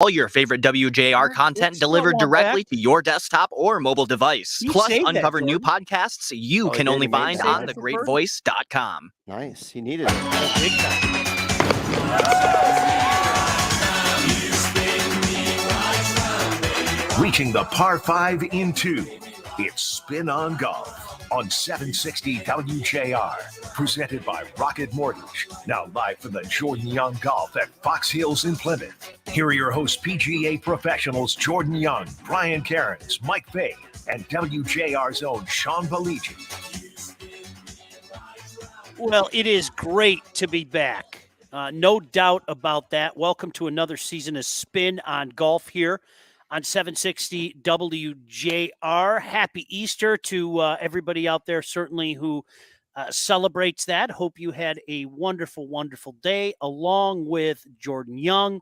All your favorite WJR content Oops, delivered don't want directly that. to your desktop or mobile device. You Plus, saved that, uncover new Jordan. podcasts you Oh, can he only did? He made find that, on huh? thegreatvoice.com. Nice. He needed it. Big time. Reaching the par 5 in 2. It's Spin on Golf on 760 WJR. Presented by Rocket Mortgage. Now live from the Jordan Young Golf at Fox Hills in Plymouth. Here are your hosts, PGA professionals Jordan Young, Brian Cairns, Mike Fay, and WJR's own Sean Baligian. Well, it is great to be back. No doubt about that. Welcome to another season of Spin on Golf here on 760 WJR. Happy Easter to everybody out there, certainly who celebrates that. Hope you had a wonderful, wonderful day, along with Jordan Young,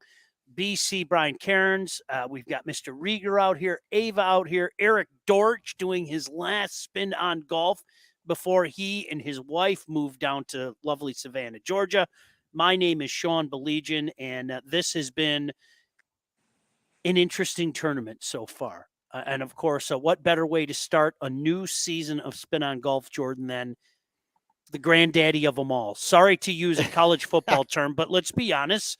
BC, Brian Cairns. We've got Mr. Rieger out here, Ava out here, Eric Dortch doing his last Spin on Golf before he and his wife moved down to lovely Savannah, Georgia. My name is Sean Baligian, and this has been an interesting tournament so far. And of course, what better way to start a new season of Spin on Golf, Jordan, than the granddaddy of them all? Sorry to use a college football term, but let's be honest.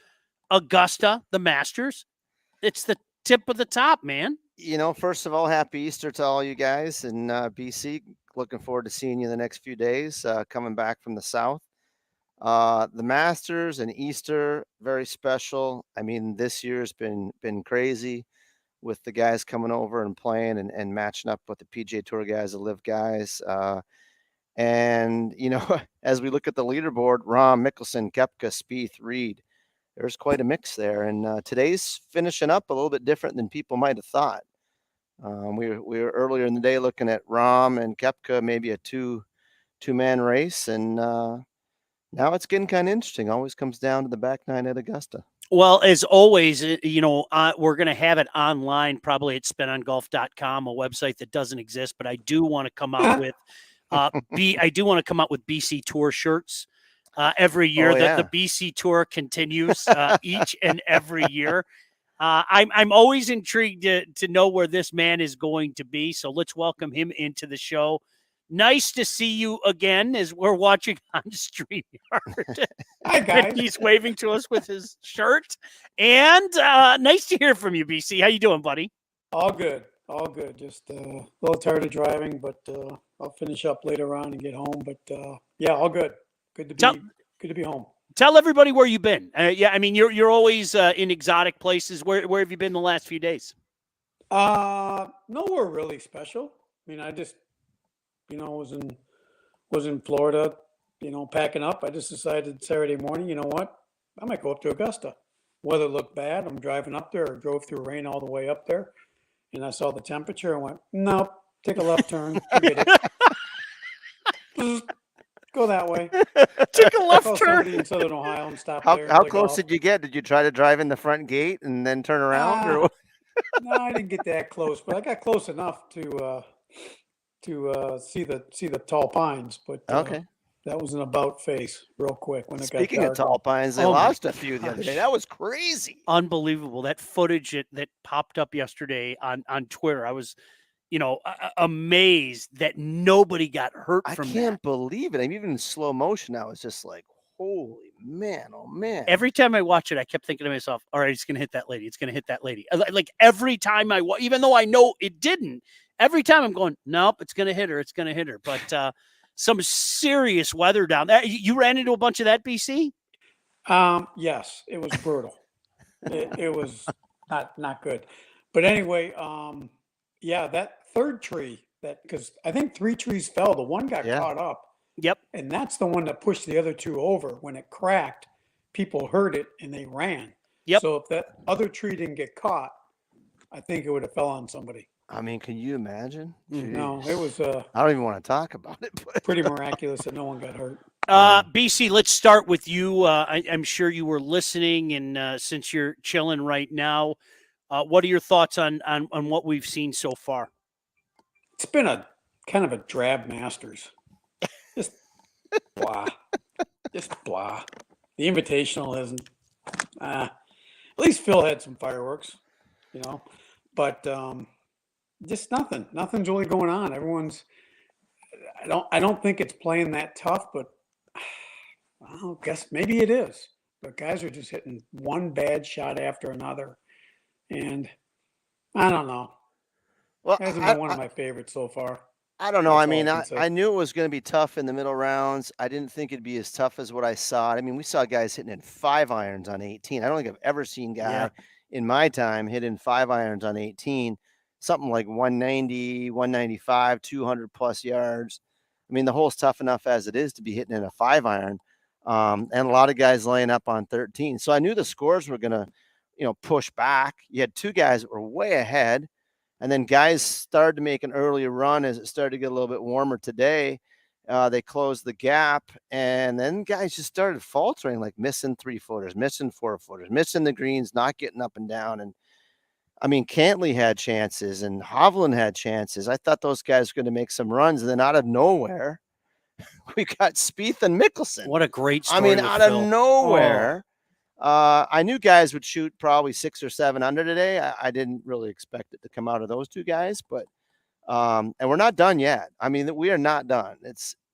Augusta, the Masters, it's the tip of the top, man. You know, first of all, happy Easter to all you guys in BC. Looking forward to seeing you the next few days, coming back from the South. The Masters and Easter, very special. I mean, this year's been crazy with the guys coming over and playing and matching up with the PGA Tour guys, the Live guys. And, you know, as we look at the leaderboard, Rahm, Mickelson, Koepka, Spieth, Reed, there's quite a mix there. And today's finishing up a little bit different than people might have thought. We were earlier in the day looking at Rahm and Koepka, maybe a two-man race. And now it's getting kind of interesting. Always comes down to the back nine at Augusta. Well, as always, you know, we're going to have it online, probably at spinongolf.com, a website that doesn't exist. But I do want to come out with I do want to come out with BC Tour shirts every year. Oh, yeah. The BC Tour continues each and every year. I'm always intrigued to know where this man is going to be. So let's welcome him into the show. Nice to see you again as we're watching on StreamYard. Hi, guys. And he's waving to us with his shirt. And nice to hear from you, BC. How you doing, buddy? All good. All good. Just a little tired of driving, but I'll finish up later on and get home. But yeah, all good. Good to be home. Tell everybody where you've been. Yeah, I mean, you're always in exotic places. Where have you been the last few days? Nowhere really special. I mean, I just, you know, was in Florida, you know, packing up. I just decided Saturday morning, you know what? I might go up to Augusta. Weather looked bad. I'm driving up there, or drove through rain all the way up there. And I saw the temperature and went, nope, take a left turn. Forget it. Go that way. Took a left turn in Southern Ohio and stopped How there. close did you get? Did you try to drive in the front gate and then turn around? Or No, I didn't get that close, but I got close enough to see the tall pines. But okay. That was an about face real quick when it got dark. Speaking of tall pines, they lost a few the other day. That was crazy. Unbelievable. That footage that popped up yesterday on Twitter. I was, you know, amazed that nobody got hurt from that. I can't believe it. I'm even in slow motion. I was just like, holy man, oh man. Every time I watch it, I kept thinking to myself, all right, it's going to hit that lady. It's going to hit that lady. Like every time even though I know it didn't, every time I'm going, nope, it's going to hit her. It's going to hit her. But some serious weather down there. You ran into a bunch of that, BC? Yes, it was brutal. it was not good. But anyway, yeah, that third tree, because I think 3 trees fell. The one got caught up. Yep. And that's the one that pushed the other 2 over. When it cracked, people heard it and they ran. Yep. So if that other tree didn't get caught, I think it would have fell on somebody. I mean, can you imagine? No, it was I don't even want to talk about it. But pretty miraculous that no one got hurt. BC, let's start with you. I'm sure you were listening, and since you're chilling right now, what are your thoughts on what we've seen so far? It's been a kind of a drab Masters. Just blah. Just blah. The Invitational isn't. least Phil had some fireworks, but just nothing's really going on. Everyone's, I don't think it's playing that tough, but I guess maybe it is. But guys are just hitting one bad shot after another, and I don't know. Well, Hasn't been one of my favorites so far. I don't know. That's I all mean, I can I, say. I knew it was going to be tough in the middle rounds. I didn't think it'd be as tough as what I saw. I mean, we saw guys hitting in 5 irons on 18. I don't think I've ever seen guy Yeah. in my time hit in 5 irons on 18, something like 190, 195, 200 plus yards. I mean, the hole's tough enough as it is to be hitting in a 5 iron, and a lot of guys laying up on 13. So I knew the scores were going to, push back. You had 2 guys that were way ahead. And then guys started to make an earlier run as it started to get a little bit warmer today. They closed the gap, and then guys just started faltering, like missing 3-footers, missing 4-footers, missing the greens, not getting up and down. And I mean, Cantley had chances and Hovland had chances. I thought those guys were going to make some runs, and then out of nowhere, we got Spieth and Mickelson. What a great story. I mean, with out Phil. of nowhere. I knew guys would shoot probably 6 or 7 under today. I didn't really expect it to come out of those 2 guys, but and we're not done yet. I mean, we are not done.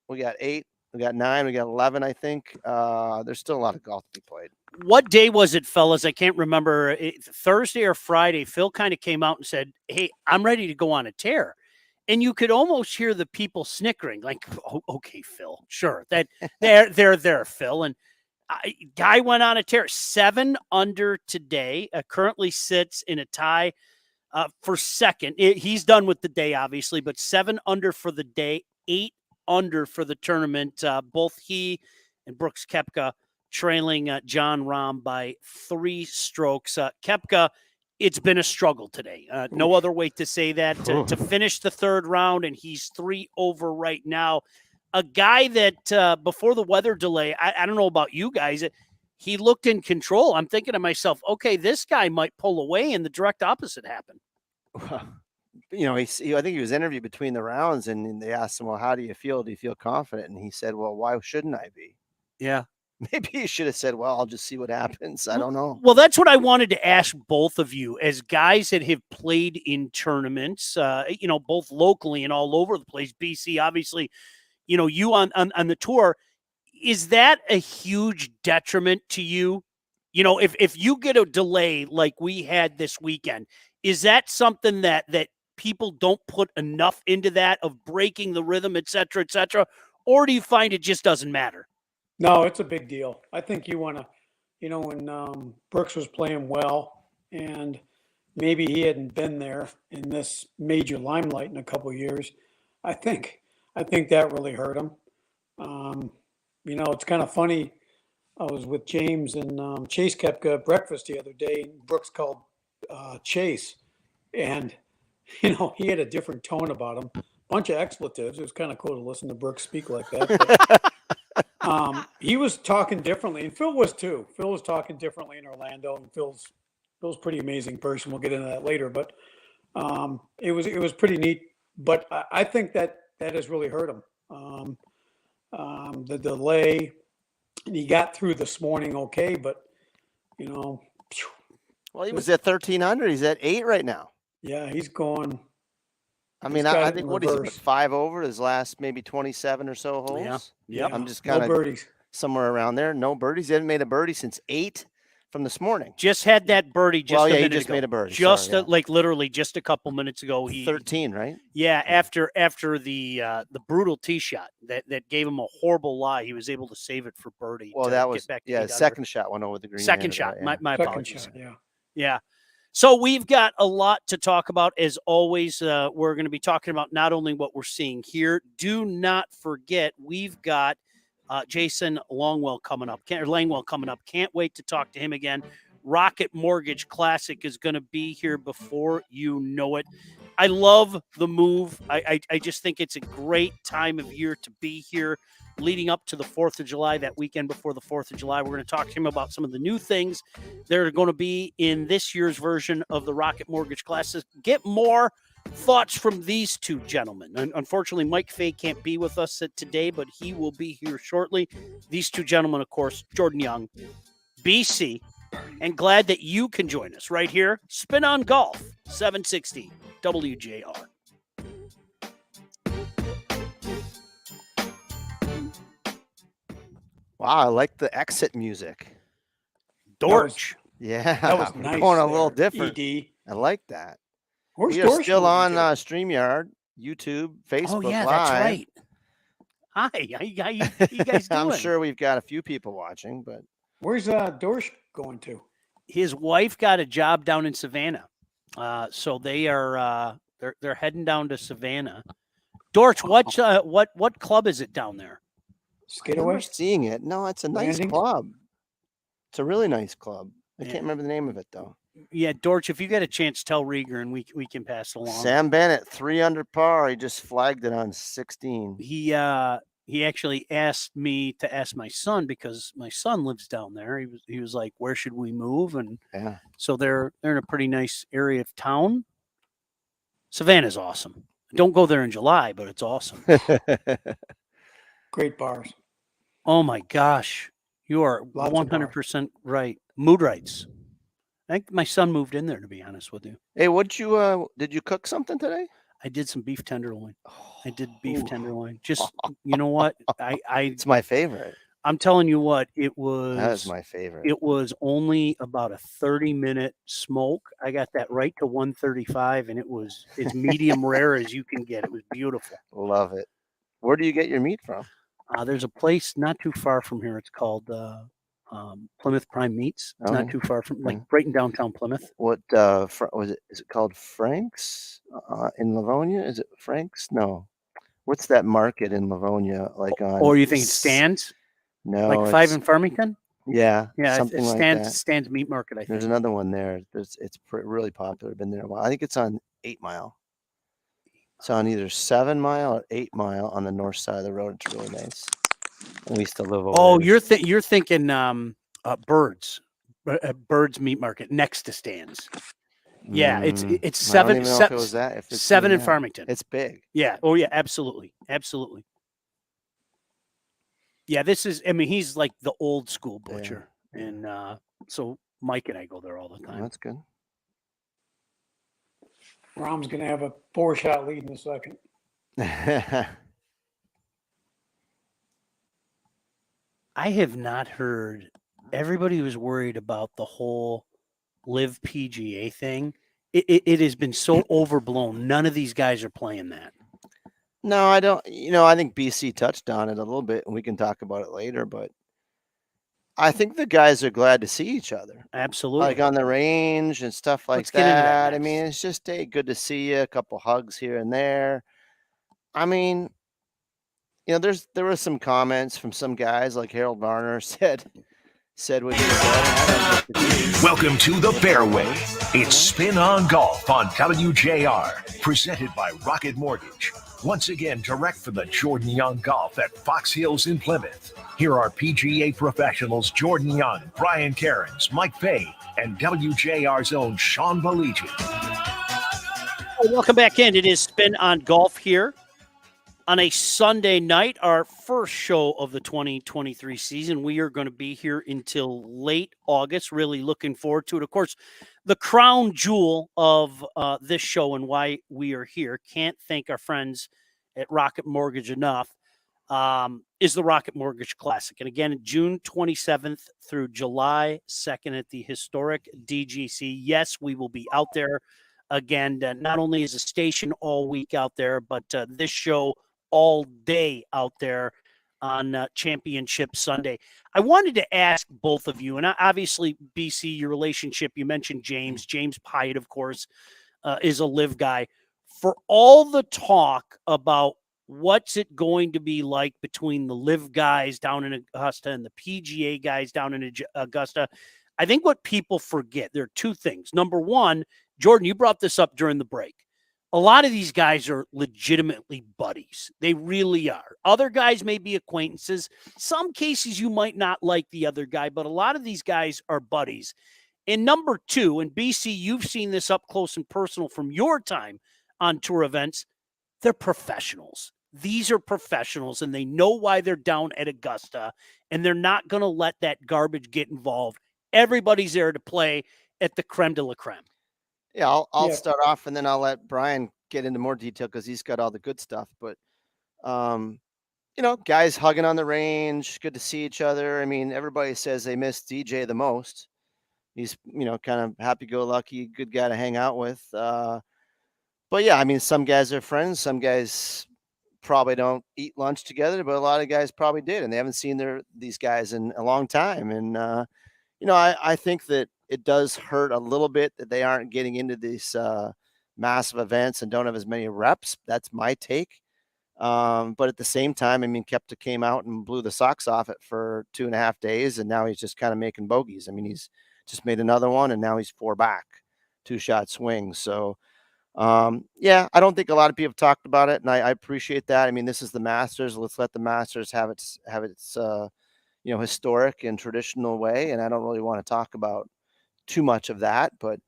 We got 8, we got 9, we got 11. I think there's still a lot of golf to be played. What day was it, fellas? I can't remember. Thursday or Friday, Phil kind of came out and said, "Hey, I'm ready to go on a tear." And you could almost hear the people snickering, like, "Oh, okay, Phil, sure, that they're Phil." And guy went on a tear, 7 under today. Currently sits in a tie for second. He's done with the day, obviously, but 7 under for the day, 8 under for the tournament. Both he and Brooks Koepka trailing John Rahm by 3 strokes. Koepka, it's been a struggle today. No other way to say that. To finish the 3rd round, and he's 3 over right now. A guy that before the weather delay, I don't know about you guys, he looked in control. I'm thinking to myself, okay, this guy might pull away, and the direct opposite happened. I think he was interviewed between the rounds, and they asked him, "Well, how do you feel? Do you feel confident?" And he said, "Well, why shouldn't I be?" Yeah. Maybe he should have said, "Well, I'll just see what happens." I don't know. Well, that's what I wanted to ask both of you as guys that have played in tournaments, both locally and all over the place. BC, obviously, you on the tour. Is that a huge detriment to you? If you get a delay like we had this weekend, is that something that people don't put enough into that of breaking the rhythm, et cetera, or do you find it just doesn't matter? No, it's a big deal. I think you want to, when Brooks was playing well and maybe he hadn't been there in this major limelight in a couple of years, I think that really hurt him. It's kind of funny. I was with James and Chase Koepka at breakfast the other day, and Brooks called Chase, and he had a different tone about him. Bunch of expletives. It was kind of cool to listen to Brooks speak like that. But, he was talking differently, and Phil was too. Phil was talking differently in Orlando, and Phil's a pretty amazing person. We'll get into that later, but it was pretty neat. But I think that has really hurt him. The delay, and he got through this morning okay, but Well, he was at 13 under. He's at 8 right now. yeah, he's going. I mean, got I it think in what is it, reverse. 5 over his last maybe 27 or so holes. Yeah. I'm just no kind of birdies. somewhere around there. No birdies. He hasn't made a birdie since 8 from this morning. Just had that birdie just Well, a yeah, he minute just ago. made a birdie. Just Sorry, yeah. like literally just a couple minutes ago. He 13, right? Yeah, after the brutal tee shot that gave him a horrible lie, he was able to save it for birdie. Well, to that get was back to 8 the under. second shot went over the green. Second there, shot. yeah. My Second apologies. shot, yeah. Yeah. So we've got a lot to talk about. As always, we're going to be talking about not only what we're seeing here. Do not forget, we've got Jason Langwell coming up. Can't wait to talk to him again. Rocket Mortgage Classic is going to be here before you know it. I love the move. I just think it's a great time of year to be here leading up to the 4th of July, that weekend before the 4th of July. We're going to talk to him about some of the new things that are going to be in this year's version of the Rocket Mortgage Classic. Get more thoughts from these two gentlemen. Unfortunately, Mike Fay can't be with us today, but he will be here shortly. These two gentlemen, of course, Jordan Young, BC, and glad that you can join us right here. Spin on Golf, 760 WJR. Wow, I like the exit music. Dorch. Yeah, That was we're nice. going a little there, different. ED. I like that. Where's We are Dorsch still moving on to? StreamYard, YouTube, Facebook Oh, yeah, Live. that's right. Hi, how you guys doing? I'm sure we've got a few people watching, but Where's Dorsch going to? His wife got a job down in Savannah. So they are they're heading down to Savannah. Dorch, what club is it down there? I remember Skidaway? seeing it. No, it's a nice Landing? club. It's a really nice club. I Yeah. can't remember the name of it though. Yeah, Dorch, if you get a chance, tell Rieger and we can pass it along. Sam Bennett, 3 under par. He just flagged it on 16. He actually asked me to ask my son because my son lives down there. He was like, "Where should we move?" And Yeah. so they're in a pretty nice area of town. Savannah's awesome. Don't go there in July, but it's awesome. Great bars. Oh my gosh, you are Lots of 100% right. Mood rights. I think my son moved in there, to be honest with you. Hey, did you cook something today? I did some beef tenderloin. I did beef Ooh. tenderloin. Just you know what? It's my favorite. I'm telling you what, That is my favorite. it was only about a 30-minute smoke. I got that right to 135, and it's medium rare as you can get. It was beautiful. Love it. Where do you get your meat from? There's a place not too far from here. It's called Plymouth Prime Meats. It's not Okay. too far from, like, right in downtown Plymouth. What was it? Is it called Frank's in Livonia? Is it Frank's? No. What's that market in Livonia like on? Or you think it stands? No, Like 5 it's- in Farmington? Yeah, Yeah, something it like stands that. stands meat market, I think. There's another one there. It's really popular. Been there a while. I think it's on 8 Mile. It's on either 7 Mile or 8 Mile on the north side of the road. It's really nice. And we used to live over Oh, there. you're thinking Birds. Birds Meat Market next to Stands. Yeah, it's I don't seven even know if it was that. If it's seven even in that. Farmington. It's big. Yeah. Oh yeah, absolutely. Absolutely. Yeah, he's like the old school Yeah. butcher. And so Mike and I go there all the Well, time. that's good. Rom's going to have a 4-shot lead in the second. I have not heard. Everybody was worried about the whole Live PGA thing. It has been so overblown. None of these guys are playing that. No, I don't. I think BC touched on it a little bit, and we can talk about it later. But I think the guys are glad to see each other, Absolutely. like on the range and stuff like Let's get into that that. I next. mean, it's just good to see you. A couple hugs here and there. I mean, there were some comments from some guys, like Harold Varner said what he said. Welcome to the Fairway. It's Spin on Golf on WJR, presented by Rocket Mortgage. Once again, direct from the Jordan Young Golf at Fox Hills in Plymouth. Here are PGA professionals Jordan Young, Brian Cairns, Mike Fay, and WJR's own Sean Baligian. Welcome back in. It is Spin on Golf here on a Sunday night, our first show of the 2023 season. We are going to be here until late August. Really looking forward to it. Of course, the crown jewel of this show and why we are here, can't thank our friends at Rocket Mortgage enough, is the Rocket Mortgage Classic. And again, June 27th through July 2nd at the historic DGC. Yes, we will be out there again. Not only is the station all week out there, but this show all day out there on Championship Sunday. I wanted to ask both of you, and obviously, BC, your relationship, you mentioned James Pyatt, of course, is a live guy. For all the talk about what's it going to be like between the live guys down in Augusta and the PGA guys down in Augusta, I think what people forget, there are two things. Number one, Jordan, you brought this up during the break. A lot of these guys are legitimately buddies. They really are. Other guys may be acquaintances. Some cases you might not like the other guy, but a lot of these guys are buddies. And number two, and BC, you've seen this up close and personal from your time on tour events, they're professionals. These are professionals, and they know why they're down at Augusta, and they're not going to let that garbage get involved everybody's there to play at the creme de la creme. Yeah, I'll Yeah. start off and then I'll let Brian get into more detail because he's got all the good stuff. But guys hugging on the range, good to see each other. I mean, everybody says they miss DJ the most. He's kind of happy-go-lucky, good guy to hang out with. But yeah, I mean, some guys are friends. Some guys probably don't eat lunch together, but a lot of guys probably did, and they haven't seen these guys in a long time. And I think that it does hurt a little bit that they aren't getting into these massive events and don't have as many reps. That's my take. But at the same time, I mean, Koepka came out and blew the socks off it for 2.5 days, and now he's just kind of making bogeys. I mean, he's just made another one, and now he's 4 back, 2-shot swings. So, yeah, I don't think a lot of people have talked about it, and I appreciate that. I mean, this is the Masters. Let's let the Masters have its historic and traditional way, and I don't really want to talk about too much of that, but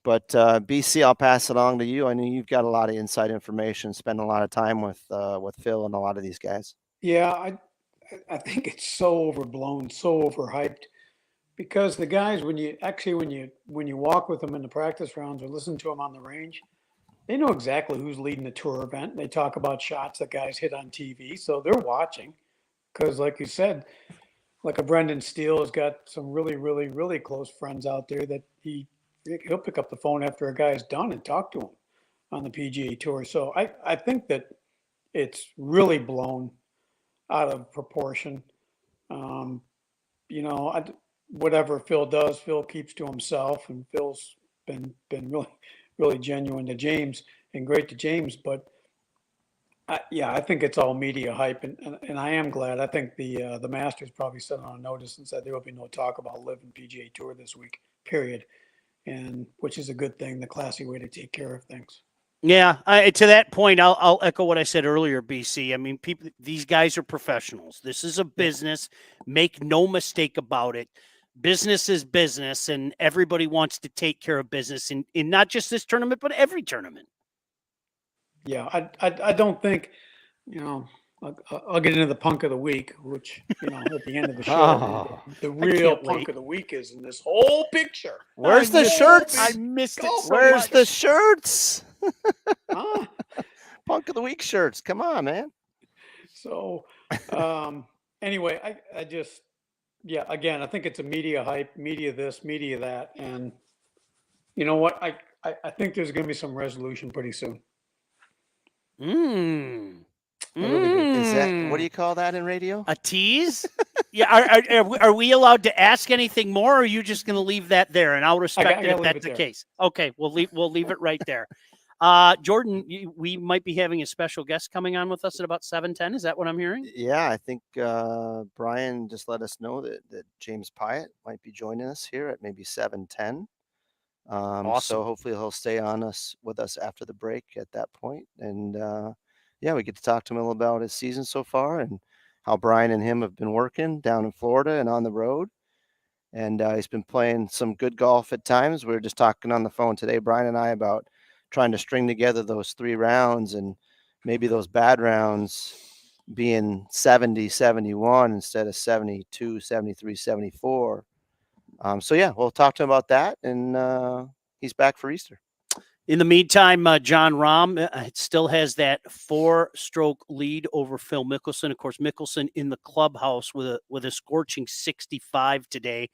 BC, I'll pass it along to you. I know you've got a lot of inside information, spend a lot of time with Phil and a lot of these guys. Yeah, I think it's so overblown, so overhyped, because the guys, when you walk with them in the practice rounds or listen to them on the range, they know exactly who's leading the tour event. They talk about shots that guys hit on TV, so they're watching. Because, like you said, like a Brendan Steele has got some really, really, really close friends out there that he'll pick up the phone after a guy's done and talk to him on the PGA Tour. So I think that it's really blown out of proportion. Whatever Phil does, Phil keeps to himself, and Phil's been really, really genuine to James and great to James. But I think it's all media hype, and I am glad. I think the Masters probably sent on a notice and said there will be no talk about living PGA Tour this week, period. And which is a good thing, the classy way to take care of things. Yeah, to that point, I'll echo what I said earlier, BC. I mean, these guys are professionals. This is a business. Make no mistake about it. Business is business, and everybody wants to take care of business in not just this tournament, but every tournament. Yeah, I don't think, I'll get into the punk of the week, which, at the end of the show, the real punk of the week is in this whole picture. Where's the shirts? I missed it so Where's much. the shirts? Huh? Punk of the week shirts. Come on, man. So, anyway, I just, again, I think it's a media hype, media this, media that. And you know what? I think there's going to be some resolution pretty soon. Is that, what do you call that in radio? A tease? Yeah. Are we allowed to ask anything more, or are you just going to leave that there? And I'll respect it if that's the case. Okay, we'll leave it right there. Jordan, we might be having a special guest coming on with us at about 7:10. Is that what I'm hearing? Yeah, I think Brian just let us know that James Pyatt might be joining us here at maybe 7:10. Awesome. So hopefully he'll stay with us after the break at that point. And we get to talk to him a little about his season so far and how Brian and him have been working down in Florida and on the road. And he's been playing some good golf at times. We were just talking on the phone today, Brian and I, about trying to string together those 3 rounds and maybe those bad rounds being 70, 71 instead of 72, 73, 74. We'll talk to him about that, and he's back for Easter. In the meantime, Jon Rahm still has that 4-stroke lead over Phil Mickelson. Of course, Mickelson in the clubhouse with a scorching 65 today.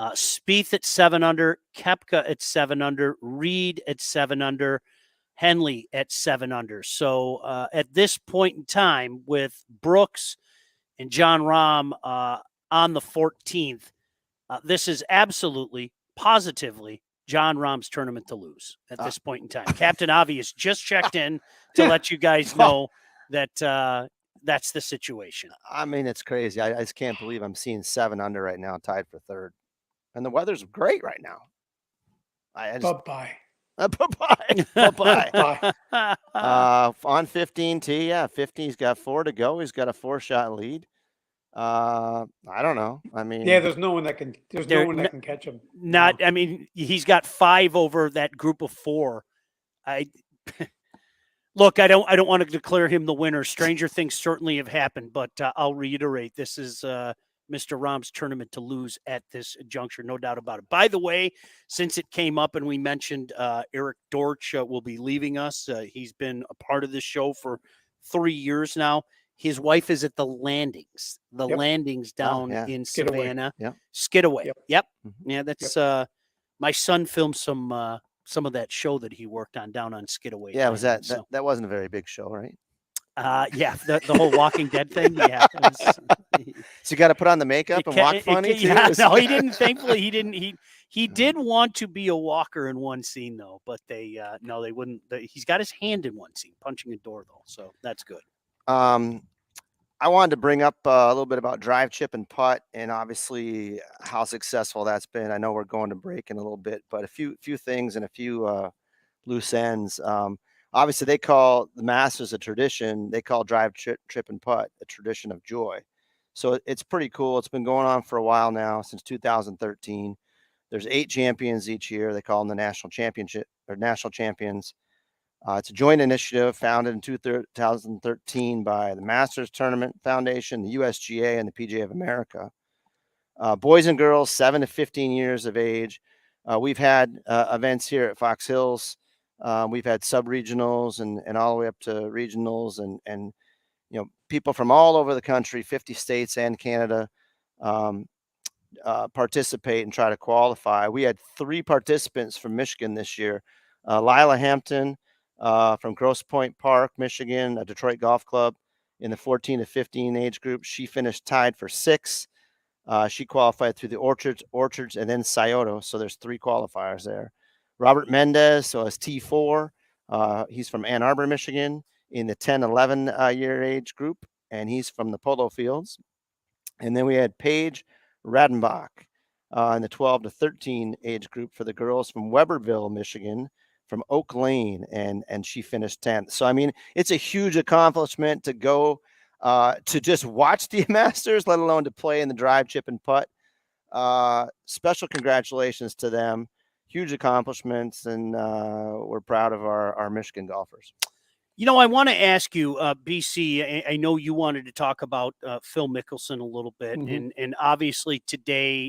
Spieth at 7 under, Koepka at 7 under, Reed at 7 under, Henley at 7 under. So at this point in time, with Brooks and Jon Rahm on the 14th, this is absolutely, positively Jon Rahm's tournament to lose at this point in time. Captain Obvious just checked in to let you guys know that that's the situation. I mean, it's crazy. I just can't believe I'm seeing 7 under right now, tied for 3rd. And the weather's great right now. Bye-bye. Bye-bye. On 15 tee, 15, he's got 4 to go. He's got a 4-shot lead. I don't know. I mean, there's no one that can catch him. I mean, he's got 5 over that group of 4. Look, I don't want to declare him the winner. Stranger things certainly have happened, but I'll reiterate, this is Mr. Rahm's tournament to lose at this juncture, no doubt about it. By the way, since it came up and we mentioned Eric Dortch will be leaving us, he's been a part of this show for 3 years now. His wife is at the Landings, down in Skidaway. Savannah. Yep. Skidaway. Yep. Mhm. Yeah, that's my son filmed some of that show that he worked on down on Skidaway. Yeah, was Landing, that wasn't a very big show, right? yeah, the whole Walking Dead thing. Yeah. So you got to put on the makeup and walk funny too? Yeah, no, he didn't. Thankfully, he didn't. He did want to be a walker in one scene though, but they wouldn't. He's got his hand in one scene, punching a door though, so that's good. I wanted to bring up a little bit about drive, chip, and putt, and obviously how successful that's been. I know we're going to break in a little bit, but a few things and a few loose ends. Obviously, they call the Masters a tradition. They call drive, trip, and putt a tradition of joy. So it's pretty cool. It's been going on for a while now, since 2013. There's 8 champions each year. They call them the national championship or national champions. It's a joint initiative founded in 2013 by the Masters Tournament Foundation, the USGA, and the PGA of America. Boys and girls 7 to 15 years of age. We've had events here at Fox Hills. We've had sub-regionals and all the way up to regionals and people from all over the country, 50 states and Canada, participate and try to qualify. We had 3 participants from Michigan this year. Lila Hampton from Grosse Pointe Park, Michigan, a Detroit Golf Club in the 14 to 15 age group. She finished tied for 6th. She qualified through the Orchards, and then Scioto. So there's 3 qualifiers there. Robert Mendez, so it's T4. He's from Ann Arbor, Michigan, in the 10-11 year age group, and he's from the Polo Fields. And then we had Paige Radenbach in the 12 to 13 age group for the girls from Weberville, Michigan, from Oak Lane, and she finished 10th. So, I mean, it's a huge accomplishment to go to just watch the Masters, let alone to play in the drive, chip, and putt. Special congratulations to them. Huge accomplishments, and we're proud of our Michigan golfers. I want to ask you, BC, I know you wanted to talk about Phil Mickelson a little bit, and obviously today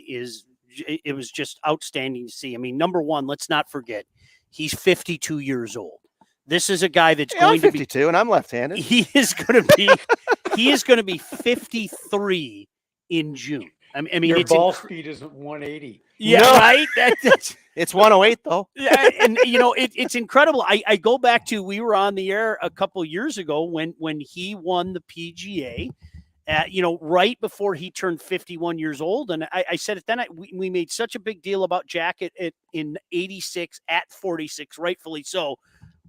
it was just outstanding to see. I mean, number one, let's not forget, he's 52 years old. This is a guy that's going to be 52, and I'm left-handed. He is going to be 53 in June. I mean, your ball speed isn't 180. Yeah, no. Right. That's it's 108 though. Yeah, and it's incredible. I go back to, we were on the air a couple years ago when he won the PGA. Right before he turned 51 years old. And I said it then, we made such a big deal about Jack in 86 at 46, rightfully so.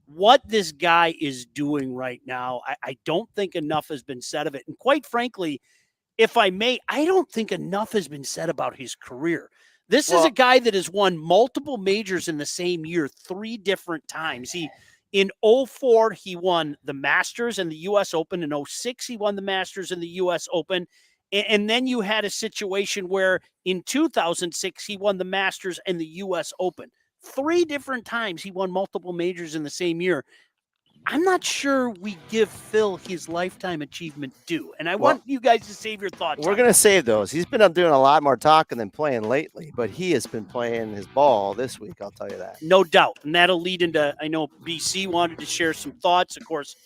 What this guy is doing right now, I don't think enough has been said of it. And quite frankly, if I may, I don't think enough has been said about his career. This is a guy that has won multiple majors in the same year 3 different times. In 04, he won the Masters and the U.S. Open. In 06, he won the Masters and the U.S. Open. And then you had a situation where in 2006, he won the Masters and the U.S. Open. 3 different times he won multiple majors in the same year. I'm not sure we give Phil his lifetime achievement due. And I want you guys to save your thoughts. We're going to save those. He's been up doing a lot more talking than playing lately, but he has been playing his ball this week, I'll tell you that. No doubt. And that'll lead into, I know BC wanted to share some thoughts. Of course,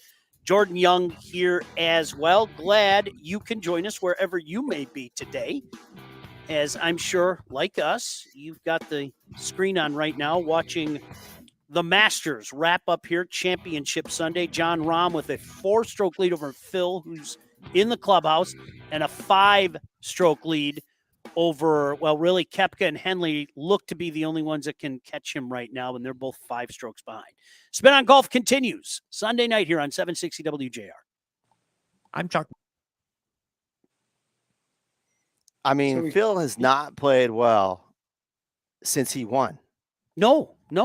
Jordan Young here as well. Glad you can join us wherever you may be today. As I'm sure, like us, you've got the screen on right now watching the Masters wrap up here, Championship Sunday. John Rahm with a 4-stroke lead over Phil, who's in the clubhouse, and a 5-stroke lead over, really, Koepka and Henley look to be the only ones that can catch him right now, and they're both 5 strokes behind. Spin on Golf continues Sunday night here on 760 WJR. I'm Chuck. I mean, Phil has not played well since he won. No. I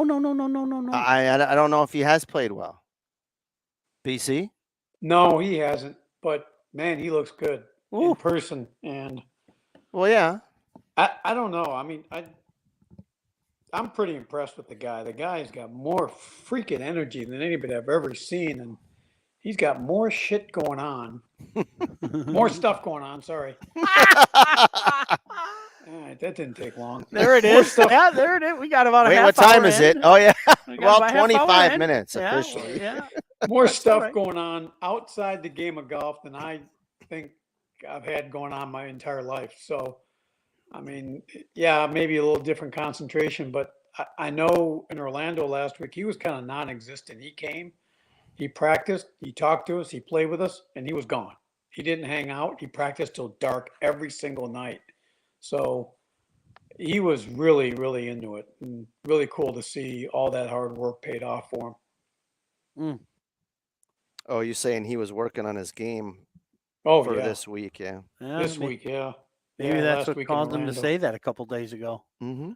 don't know if he has played well. BC? No, he hasn't. But man, he looks good in person. And yeah, I don't know. I mean, I'm pretty impressed with the guy. The guy's got more freaking energy than anybody I've ever seen, and he's got more shit going on, more stuff going on. Sorry, All right, that didn't take long. There it More is. stuff. Yeah, there it is. We got about a Wait, half what time hour is in. it? Oh yeah. We got Well, about a half hour 25 in. minutes Yeah, officially. Yeah. More That's all stuff right. going on outside the game of golf than I think I've had going on my entire life. So, I mean, yeah, maybe a little different concentration, but I know in Orlando last week, he was kind of non-existent. He came, he practiced, he talked to us, he played with us, and he was gone. He didn't hang out. He practiced till dark every single night. So he was really, really into it, and really cool to see all that hard work paid off for him. Oh, you're saying he was working on his game Oh, for yeah. this week, yeah. Yeah, This week, yeah. Maybe Yeah, that's last what week in caused him to Orlando. say that a couple days ago. Mm-hmm.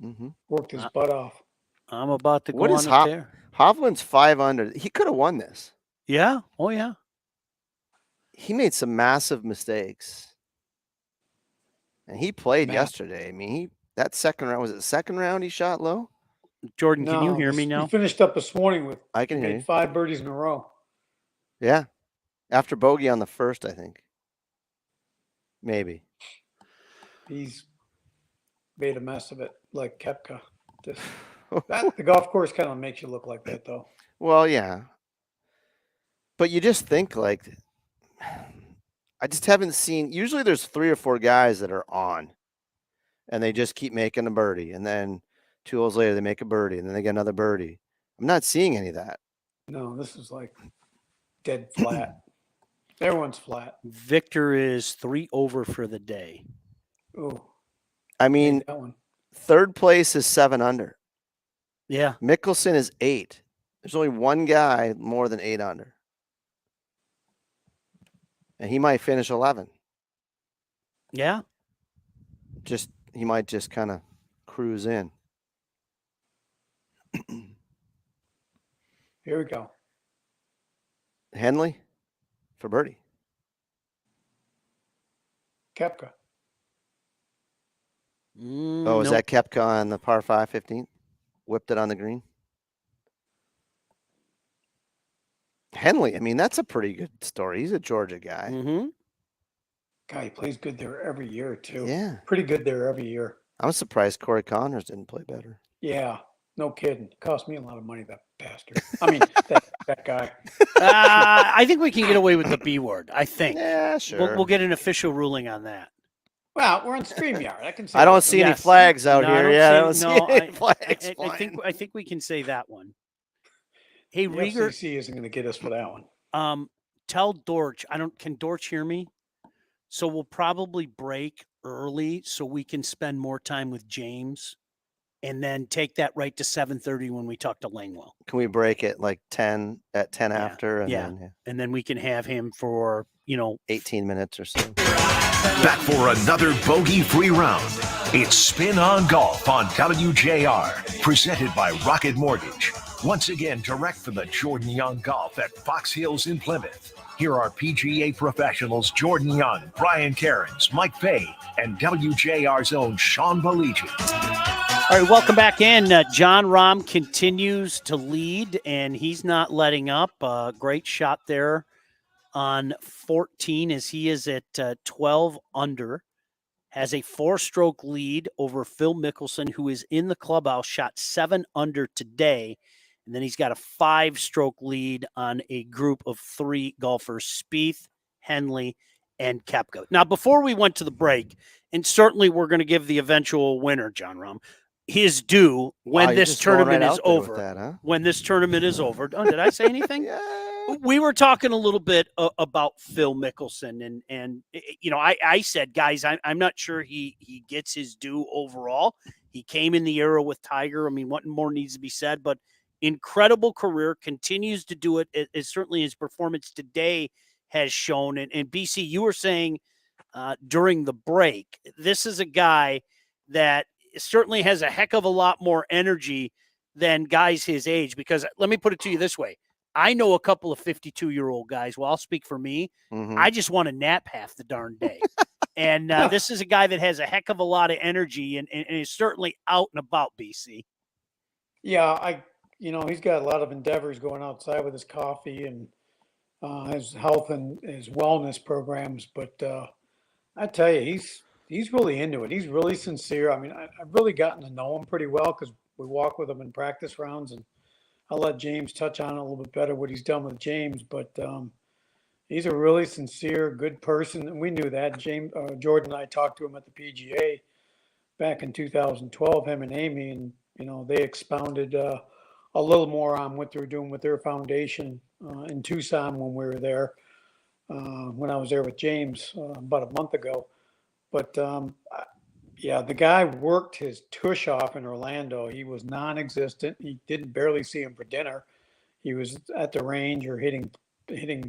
Mm-hmm. Worked his butt off. I'm about to go What on is a tear. Hovland's 5 under? He could have won this. Yeah. Oh, yeah. He made some massive mistakes. And he played Man. yesterday. I mean, that second round, was it the second round he shot low? Jordan, can you No, hear me He now? finished up this morning with I can hear made you. 5 birdies in a row. Yeah. After bogey on the first, I think. Maybe. He's made a mess of it, like Koepka. The golf course kind of makes you look like that, though. Well, yeah. But you just think like, I just haven't seen, usually there's 3 or 4 guys that are on and they just keep making a birdie. And then 2 holes later, they make a birdie and then they get another birdie. I'm not seeing any of that. No, this is like dead flat. Everyone's flat. Victor is 3 over for the day. Oh, I mean, that one. third place is 7 under. Yeah. Mickelson is 8. There's only one guy more than 8 under. And he might finish 11. Yeah. He might just kind of cruise in. Here we go. Henley for birdie. Koepka. Oh, is that Koepka on the par 5 15th? Whipped it on the green. Henley, I mean, that's a pretty good story. He's a Georgia guy. Mm-hmm. Guy, he plays good there every year, too. Yeah. Pretty good there every year. I'm surprised Corey Connors didn't play better. Yeah, no kidding. Cost me a lot of money, that bastard. I mean, that guy. I think we can get away with the B word. I think. Yeah, sure. We'll get an official ruling on that. Well, we're on StreamYard. I can say I don't that. see any Yes. flags out No, I here. don't Yeah, I see- don't no, see any flags I flying. think we can say that one. Hey, The Rieger, FCC isn't going to get us for that one. tell Dorch. Can Dorch hear me? So we'll probably break early so we can spend more time with James, and then take that right to 7:30 when we talk to Langwell. Can we break it like 10 after? And yeah. then And then we can have him for 18 minutes or so. Back for another bogey-free round. It's Spin on Golf on WJR, presented by Rocket Mortgage. Once again, direct from the Jordan Young Golf at Fox Hills in Plymouth. Here are PGA professionals Jordan Young, Brian Cairns, Mike Fay, and WJR's own Sean Baligian. All right, welcome back in. John Rahm continues to lead, and he's not letting up. Great shot there on 14 as he is at 12 under. Has a 4-stroke lead over Phil Mickelson, who is in the clubhouse, shot 7 under today. And then he's got a 5-stroke lead on a group of 3 golfers, Spieth, Henley, and Koepka. Now, before we went to the break, and certainly we're going to give the eventual winner, John Rahm, his due when this tournament is over. That, huh? When this tournament is over. Oh, did I say anything? Yeah. We were talking a little bit about Phil Mickelson, and I said, guys, I'm not sure he gets his due overall. He came in the era with Tiger. I mean, what more needs to be said? But incredible career, continues to do it. It certainly his performance today has shown. And BC, you were saying during the break, this is a guy that certainly has a heck of a lot more energy than guys his age. Because let me put it to you this way. I know a couple of 52-year-old guys. Well, I'll speak for me. Mm-hmm. I just want to nap half the darn day. And this is a guy that has a heck of a lot of energy and is certainly out and about, BC. Yeah, he's got a lot of endeavors going outside with his coffee and his health and his wellness programs. But I tell you, he's really into it. He's really sincere. I mean, I've really gotten to know him pretty well because we walk with him in practice rounds, and I'll let James touch on it a little bit better what he's done with James. But he's a really sincere, good person, and we knew that. Jordan and I talked to him at the PGA back in 2012, him and Amy, and they expounded a little more on what they're doing with their foundation in Tucson when we were there. When I was there with James about a month ago. But yeah, the guy worked his tush off in Orlando. He was non-existent. He didn't barely see him for dinner. He was at the range or hitting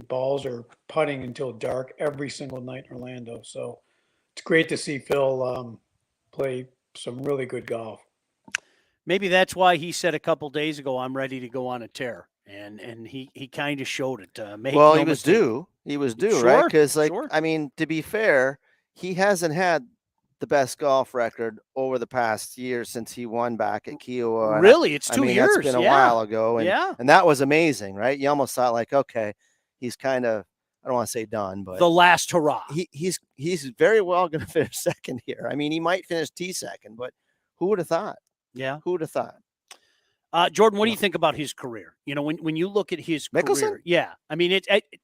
balls or putting until dark every single night in Orlando. So it's great to see Phil play some really good golf. Maybe that's why he said a couple days ago, "I'm ready to go on a tear," and he kind of showed it. Well, he was due. He was due, right? Sure, Because, sure. I mean, to be fair, he hasn't had the best golf record over the past year since he won back at Kiowa. And Really? It's 2 years. That's been a Yeah. while ago. And, Yeah. and that was amazing, right? You almost thought like, okay, he's kind of, I don't want to say done, but The last hurrah. he's very well going to finish second here. I mean, he might finish T-second, but who would have thought? Yeah. Who would have thought? Jordan, what do you think about his career? When you look at his Mickelson? career, yeah. I mean,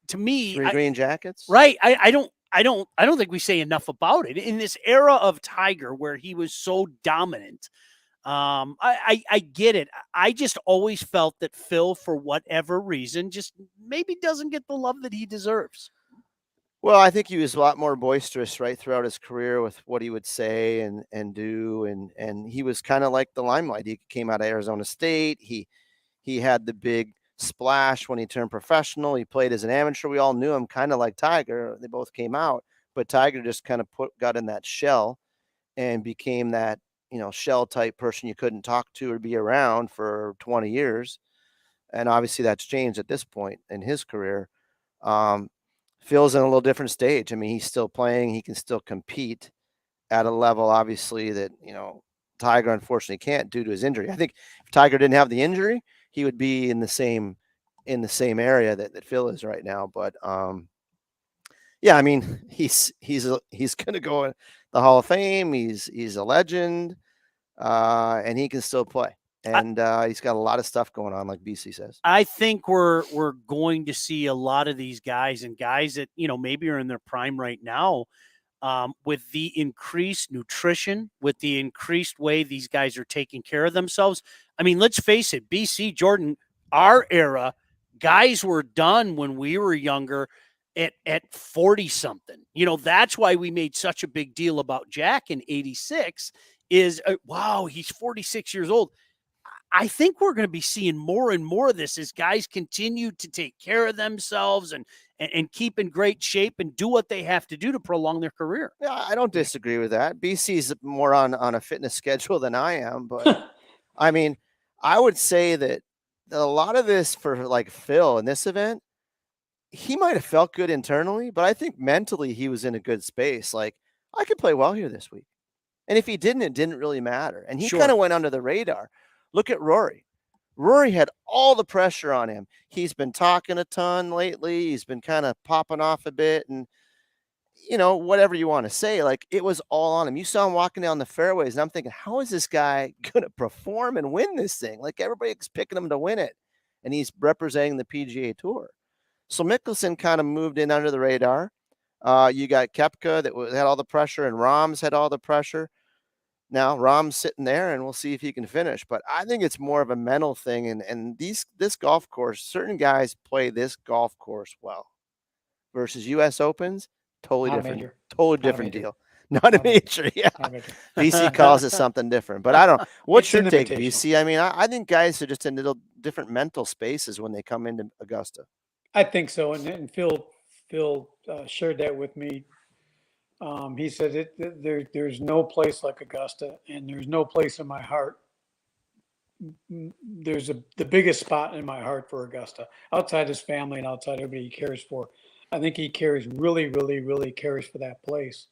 to me, 3 green jackets, right? I don't think we say enough about it in this era of Tiger where he was so dominant. I get it. I just always felt that Phil, for whatever reason, just maybe doesn't get the love that he deserves. Well, I think he was a lot more boisterous right throughout his career with what he would say and do, and he was kind of like the limelight. He came out of Arizona State. He had the big splash when he turned professional. He played as an amateur. We all knew him, kind of like Tiger. They both came out, but Tiger just kind of got in that shell and became that shell type person you couldn't talk to or be around for 20 years. And obviously that's changed at this point in his career. Phil's in a little different stage. I mean, he's still playing. He can still compete at a level, obviously, that, Tiger unfortunately can't due to his injury. I think if Tiger didn't have the injury, he would be in the same area that Phil is right now. But yeah, I mean, he's going to go in the Hall of Fame. He's a legend, and he can still play. And he's got a lot of stuff going on, like BC says. I think we're going to see a lot of these guys and guys that, maybe are in their prime right now, with the increased nutrition, with the increased way these guys are taking care of themselves. I mean, let's face it, BC, Jordan, our era, guys were done when we were younger at 40 something. That's why we made such a big deal about Jack in 86 is, wow, he's 46 years old. I think we're going to be seeing more and more of this as guys continue to take care of themselves and keep in great shape and do what they have to do to prolong their career. Yeah, I don't disagree with that. BC's more on a fitness schedule than I am, but I mean, I would say that a lot of this for like Phil in this event, he might have felt good internally, but I think mentally he was in a good space. Like, I could play well here this week. And if he didn't, it didn't really matter. And he kind of went under the radar. Look at Rory. Rory had all the pressure on him. He's been talking a ton lately. He's been kind of popping off a bit. And, whatever you want to say, like, it was all on him. You saw him walking down the fairways, and I'm thinking, how is this guy going to perform and win this thing? Like, everybody's picking him to win it. And he's representing the PGA Tour. So Mickelson kind of moved in under the radar. You got Koepka that had all the pressure, and Rahm's had all the pressure. Now Rahm's sitting there, and we'll see if he can finish. But I think it's more of a mental thing. And this golf course, certain guys play this golf course well. Versus U.S. Opens, totally different deal. Not a major, yeah. BC calls it something different, but I don't. What's your take, BC? I mean, I think guys are just in little different mental spaces when they come into Augusta. I think so, and Phil shared that with me. He said there's no place like Augusta, and there's no place in my heart. There's the biggest spot in my heart for Augusta, outside his family and outside everybody he cares for. I think he cares really, really, really cares for that place.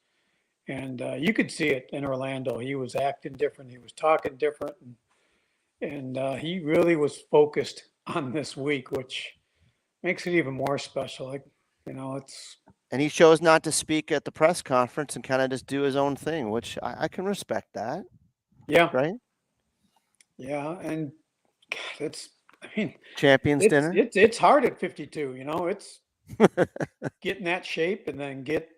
And you could see it in Orlando. He was acting different. He was talking different. And he really was focused on this week, which makes it even more special. Like, And he chose not to speak at the press conference and kind of just do his own thing, which I can respect that, Yeah. right? Yeah. And God, I mean, Champions dinner. it's hard at 52, it's get in that shape and then get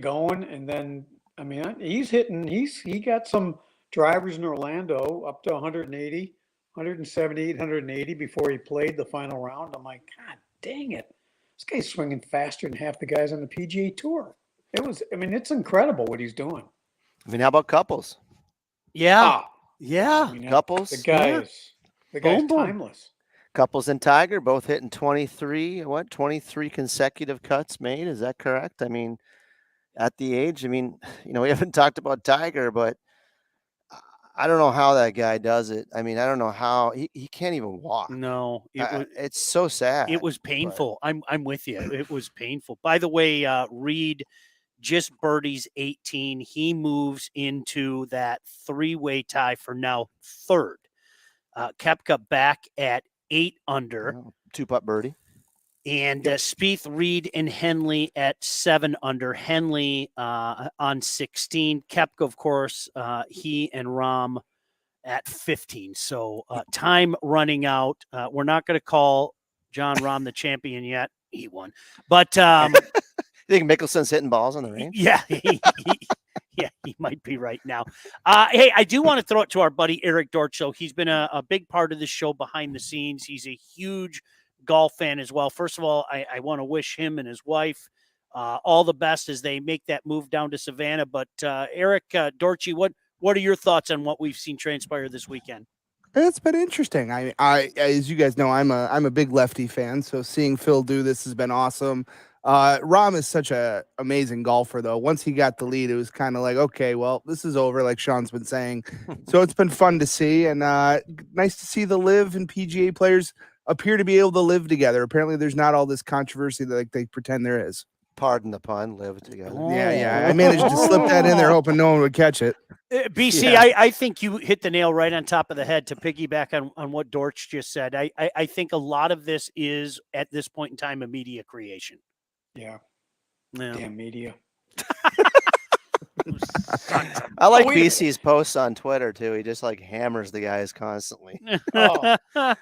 going. And then, I mean, he got some drivers in Orlando up to 180, 178, 180 before he played the final round. I'm like, God dang it. This guy's swinging faster than half the guys on the PGA Tour. It's incredible what he's doing. I mean, how about couples? Yeah. Ah, Yeah. I mean, Couples. the guy's Boom, boom. timeless. Couples and Tiger both hitting 23 consecutive cuts made. Is that correct? I mean, at the age, we haven't talked about Tiger, but I don't know how that guy does it. I mean, I don't know how he can't even walk. No, It's so sad. it was painful. I'm with you. It was painful. By the way, Reed just birdies 18. He moves into that three-way tie for now third. Koepka back at 8 under. Two-putt birdie. And Spieth, Reed, and Henley at 7 under. Henley on 16. Koepka, of course, he and Rahm at 15. So time running out. We're not going to call John Rahm the champion yet. He won. But You think Mickelson's hitting balls on the range? yeah, he might be right now. Hey, I do want to throw it to our buddy Eric Dortchow. He's been a big part of the show behind the scenes. He's a huge golf fan as well. First of all, I want to wish him and his wife all the best as they make that move down to Savannah. But Eric Dortchy, what are your thoughts on what we've seen transpire this weekend? It's been interesting. I as you guys know, I'm a big lefty fan, so seeing Phil do this has been awesome. Rahm is such a amazing golfer, though. Once he got the lead, it was kind of like, okay, well, this is over, like Sean's been saying. So it's been fun to see, and nice to see the LIV and PGA players appear to be able to live together. Apparently, there's not all this controversy that they pretend there is. Pardon the pun, live together. Yeah. I managed to slip that in there, hoping no one would catch it. BC, Yeah. I think you hit the nail right on top of the head to piggyback on what Dortch just said. I think a lot of this is, at this point in time, a media creation. Yeah. Yeah. Damn media. I like wait a BC's posts on Twitter too. He just like hammers the guys constantly. Oh.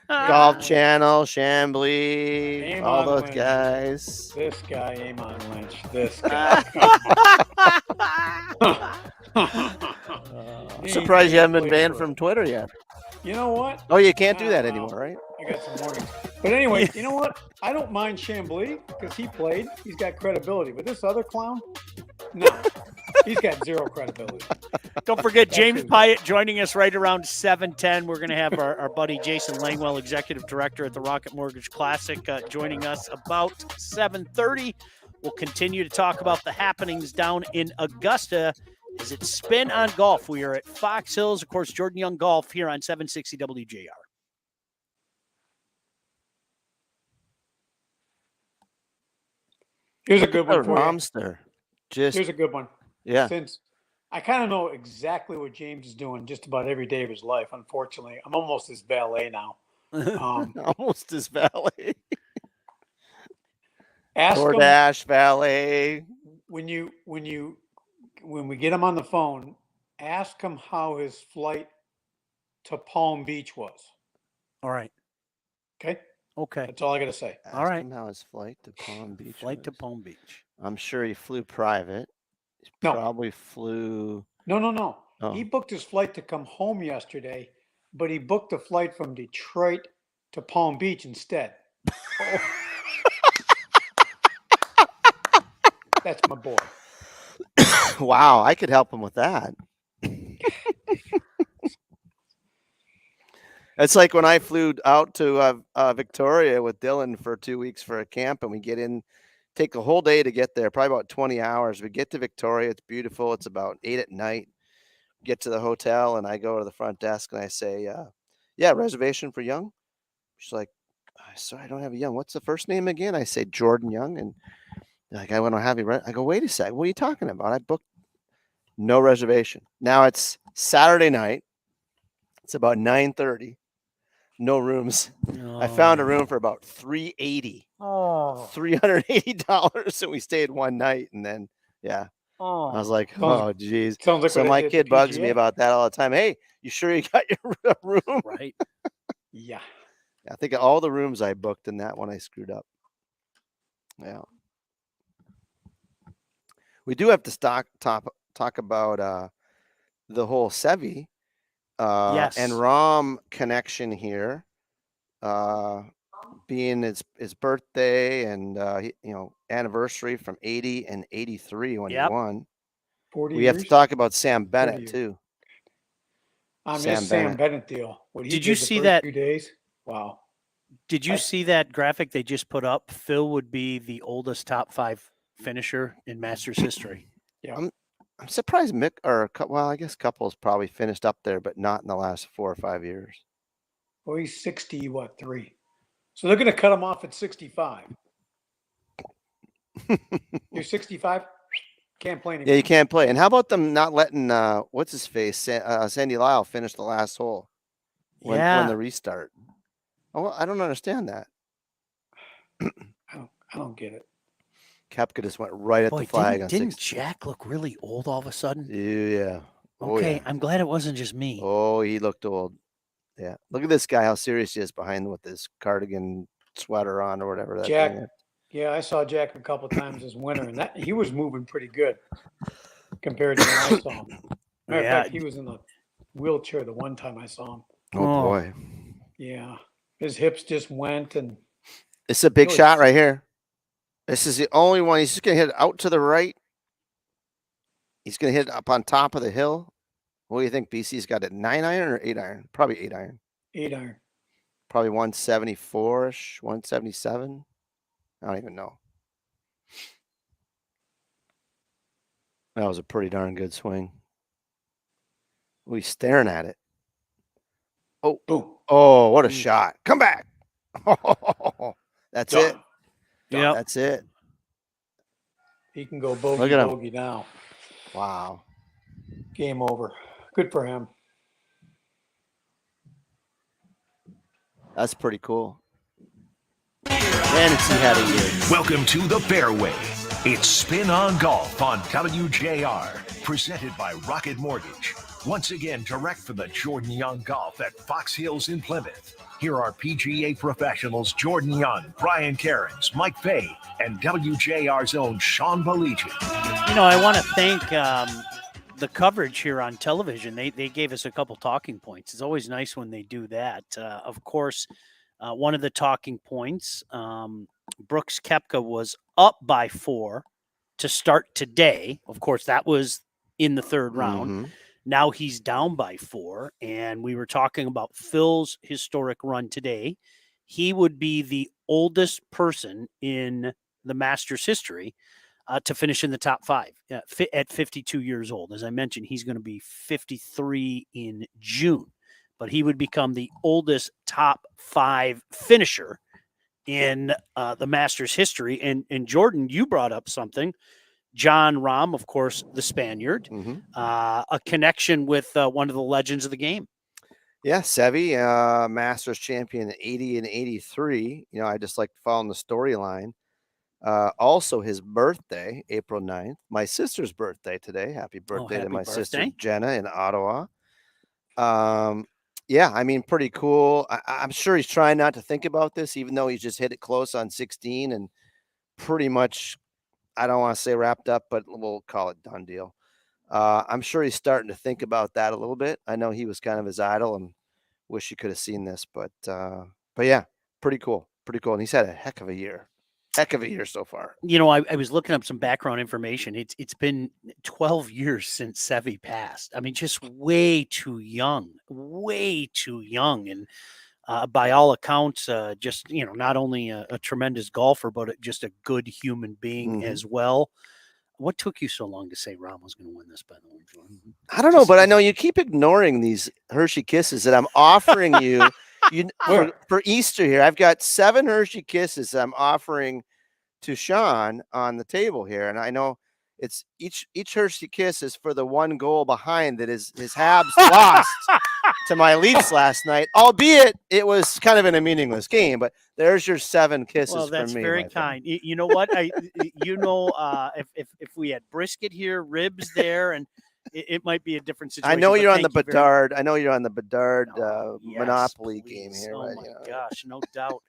Golf Channel, Chambly, Aim all on those Lynch. guys. This guy, Amon Lynch. This guy. I'm surprised you haven't been banned from Twitter yet. You know what? Oh, you can't do that Wow. anymore, right? I got some warnings. But anyway, you know what? I don't mind Chambly because he played. He's got credibility. But this other clown, no. He's got zero credibility. Don't forget That's James who- Pyatt joining us right around 7:10. We're going to have our buddy Jason Langwell, Executive Director at the Rocket Mortgage Classic, joining us about 7:30. We'll continue to talk about the happenings down in Augusta as it's Spin on Golf. We are at Fox Hills, of course, Jordan Young Golf here on 760 WJR. Here's a good one A for you. Romster. Just Here's a good one. yeah. Since I kind of know exactly what James is doing just about every day of his life, unfortunately. I'm almost his valet now. Almost as valet. Ask him DoorDash valet. when we get him on the phone, ask him how his flight to Palm Beach was. All right. Okay? Okay. That's all I got to say. All right. Ask him how his flight to Palm Beach. Flight to was. Palm Beach. I'm sure he flew private. He No. probably flew. No. Oh. He booked his flight to come home yesterday, but he booked a flight from Detroit to Palm Beach instead. That's my boy. Wow, I could help him with that. It's like when I flew out to Victoria with Dylan for 2 weeks for a camp, and we get in, take a whole day to get there, probably about 20 hours. We get to Victoria. It's beautiful. It's about 8 at night. Get to the hotel, and I go to the front desk, and I say, yeah, reservation for Young? She's like, sorry, I don't have a Young. What's the first name again? I say, Jordan Young. And they're like, I want to have you. I go, wait a sec. What are you talking about? I booked no reservation. Now it's Saturday night. It's about 9:30. No rooms. I found a room for about $380. Oh. $380, and we stayed one night, and then I was like, Sounds- oh geez. Sounds like So what I my did at kid the bugs me PGA. about that all the time. Hey, you sure you got your room? Right. Yeah. I think all the rooms I booked in that one I screwed up. Yeah. We do have to talk about the whole Sevi Yes. and Rom connection here. Being his birthday and anniversary from 80 and 83 when he won. 40 We years. have to talk about Sam 40 Bennett years. too. On Sam this Sam Bennett. Bennett deal. What he Did you the see first that- few days? Wow. Did you see that graphic they just put up? Phil would be the oldest top 5 finisher in Masters history. I'm surprised Mick I guess Couples probably finished up there, but not in the last 4 or 5 years. Well, he's 3. So they're going to cut him off at 65. You're 65? Can't play anymore. Yeah, you can't play. And how about them not letting what's his face Sandy Lyle finish the last hole when the restart? Oh, well, I don't understand that. I don't get it. Koepka just went right at Boy, the flag. didn't Jack look really old all of a sudden? Yeah. Oh, Okay, yeah. I'm glad it wasn't just me. Oh, he looked old. Yeah. Look at this guy, how serious he is behind with this cardigan sweater on or whatever that Jack, thing is. yeah, I saw Jack a couple of times this winter, and that he was moving pretty good compared to when I saw him. Matter of fact, he was in the wheelchair the one time I saw him. Oh boy. Yeah. His hips just went, and It's a big really- shot right here. This is the only one. He's just going to hit it out to the right. He's going to hit it up on top of the hill. What do you think? BC's got it 9 iron or 8 iron? Probably 8 iron. 8 iron. Probably 174-ish, 177. I don't even know. That was a pretty darn good swing. Oh, he's staring at it. Oh, Boom. oh, what a shot. Come back. That's it. Yep. That's it. He can go Look at him. bogey now. Wow. Game over. Good for him. That's pretty cool. Man, it's he had a year. Welcome to the Fairway. It's Spin on Golf on WJR, presented by Rocket Mortgage. Once again, direct from the Jordan Young Golf at Fox Hills in Plymouth. Here are PGA professionals Jordan Young, Brian Cairns, Mike Fay, and WJR's own Sean Baligian. I want to thank the coverage here on television. They gave us a couple talking points. It's always nice when they do that. Of course, one of the talking points, Brooks Koepka was up by 4 to start today. Of course, that was in the third round. Mhm. Now he's down by 4, and we were talking about Phil's historic run today. He would be the oldest person in the Masters history to finish in the top 5 at 52 years old. As I mentioned, he's going to be 53 in June, but he would become the oldest top 5 finisher in the Masters history. And Jordan, you brought up something. John Rahm, of course, the Spaniard, a connection with one of the legends of the game. Yeah, Sevi, Masters champion in 80 and 83. I just like following the storyline. Also, his birthday, April 9th. My sister's birthday today. Happy birthday to happy my sister, birthday. Jenna, in Ottawa. Yeah, I mean, pretty cool. I'm sure he's trying not to think about this, even though he's just hit it close on 16 and pretty much, I don't want to say wrapped up, but we'll call it done deal. I'm sure he's starting to think about that a little bit. I know he was kind of his idol and wish he could have seen this, but yeah, pretty cool. Pretty cool. And he's had a heck of a year so far. I was looking up some background information. It's been 12 years since Sevi passed. I mean, just way too young. And by all accounts, just, not only a tremendous golfer, but just a good human being as well. What took you so long to say Rahm was going to win this, by the way, Jordan? I don't know, but I know you keep ignoring these Hershey Kisses that I'm offering you. For Easter here. I've got 7 Hershey Kisses I'm offering to Sean on the table here. And I know it's each Hershey Kiss is for the one goal behind that his Habs lost to my Leafs last night, albeit it was kind of in a meaningless game. But there's your 7 kisses Well, that's from me. very my friend. kind. You know what? If we had brisket here, ribs there, and it might be a different situation. I know but you're on the thank you very much. Bedard. I know you're on the Bedard Oh, yes, Monopoly game please. here. Oh right? my You know. gosh, no doubt.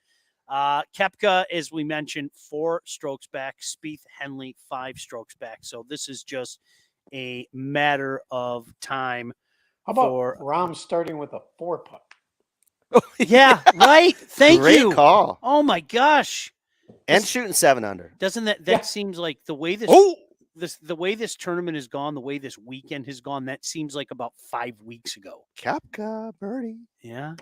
Kepka, as we mentioned, 4 strokes back. Spieth, Henley, 5 strokes back. So this is just a matter of time. How about for Rahm starting with a 4-putt? Yeah, right. Thank Great you. call. Oh my gosh. And shooting 7 under. Doesn't that Yeah. seems like the way the way this tournament has gone, the way this weekend has gone, that seems like about 5 weeks ago. Kepka birdie. Yeah.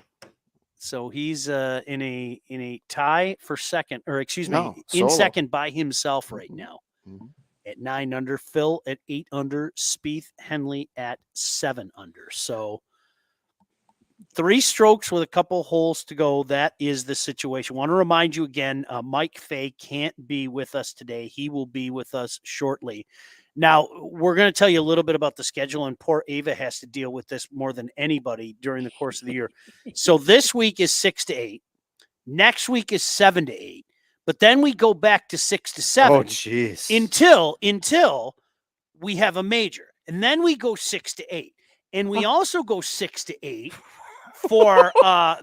So he's in a tie for second, or excuse me, No, in solo. second by himself right Mhm. now Mhm. at 9 under. Phil at 8 under. Spieth, Henley at 7 under. So 3 strokes with a couple holes to go. That is the situation. Want to remind you again, Mike Fay can't be with us today. He will be with us shortly. Now, we're going to tell you a little bit about the schedule, and poor Ava has to deal with this more than anybody during the course of the year. So this week is 6 to 8. Next week is 7 to 8. But then we go back to 6 to 7 Oh, jeez. until we have a major. And then we go 6 to 8. And we also go 6 to 8 for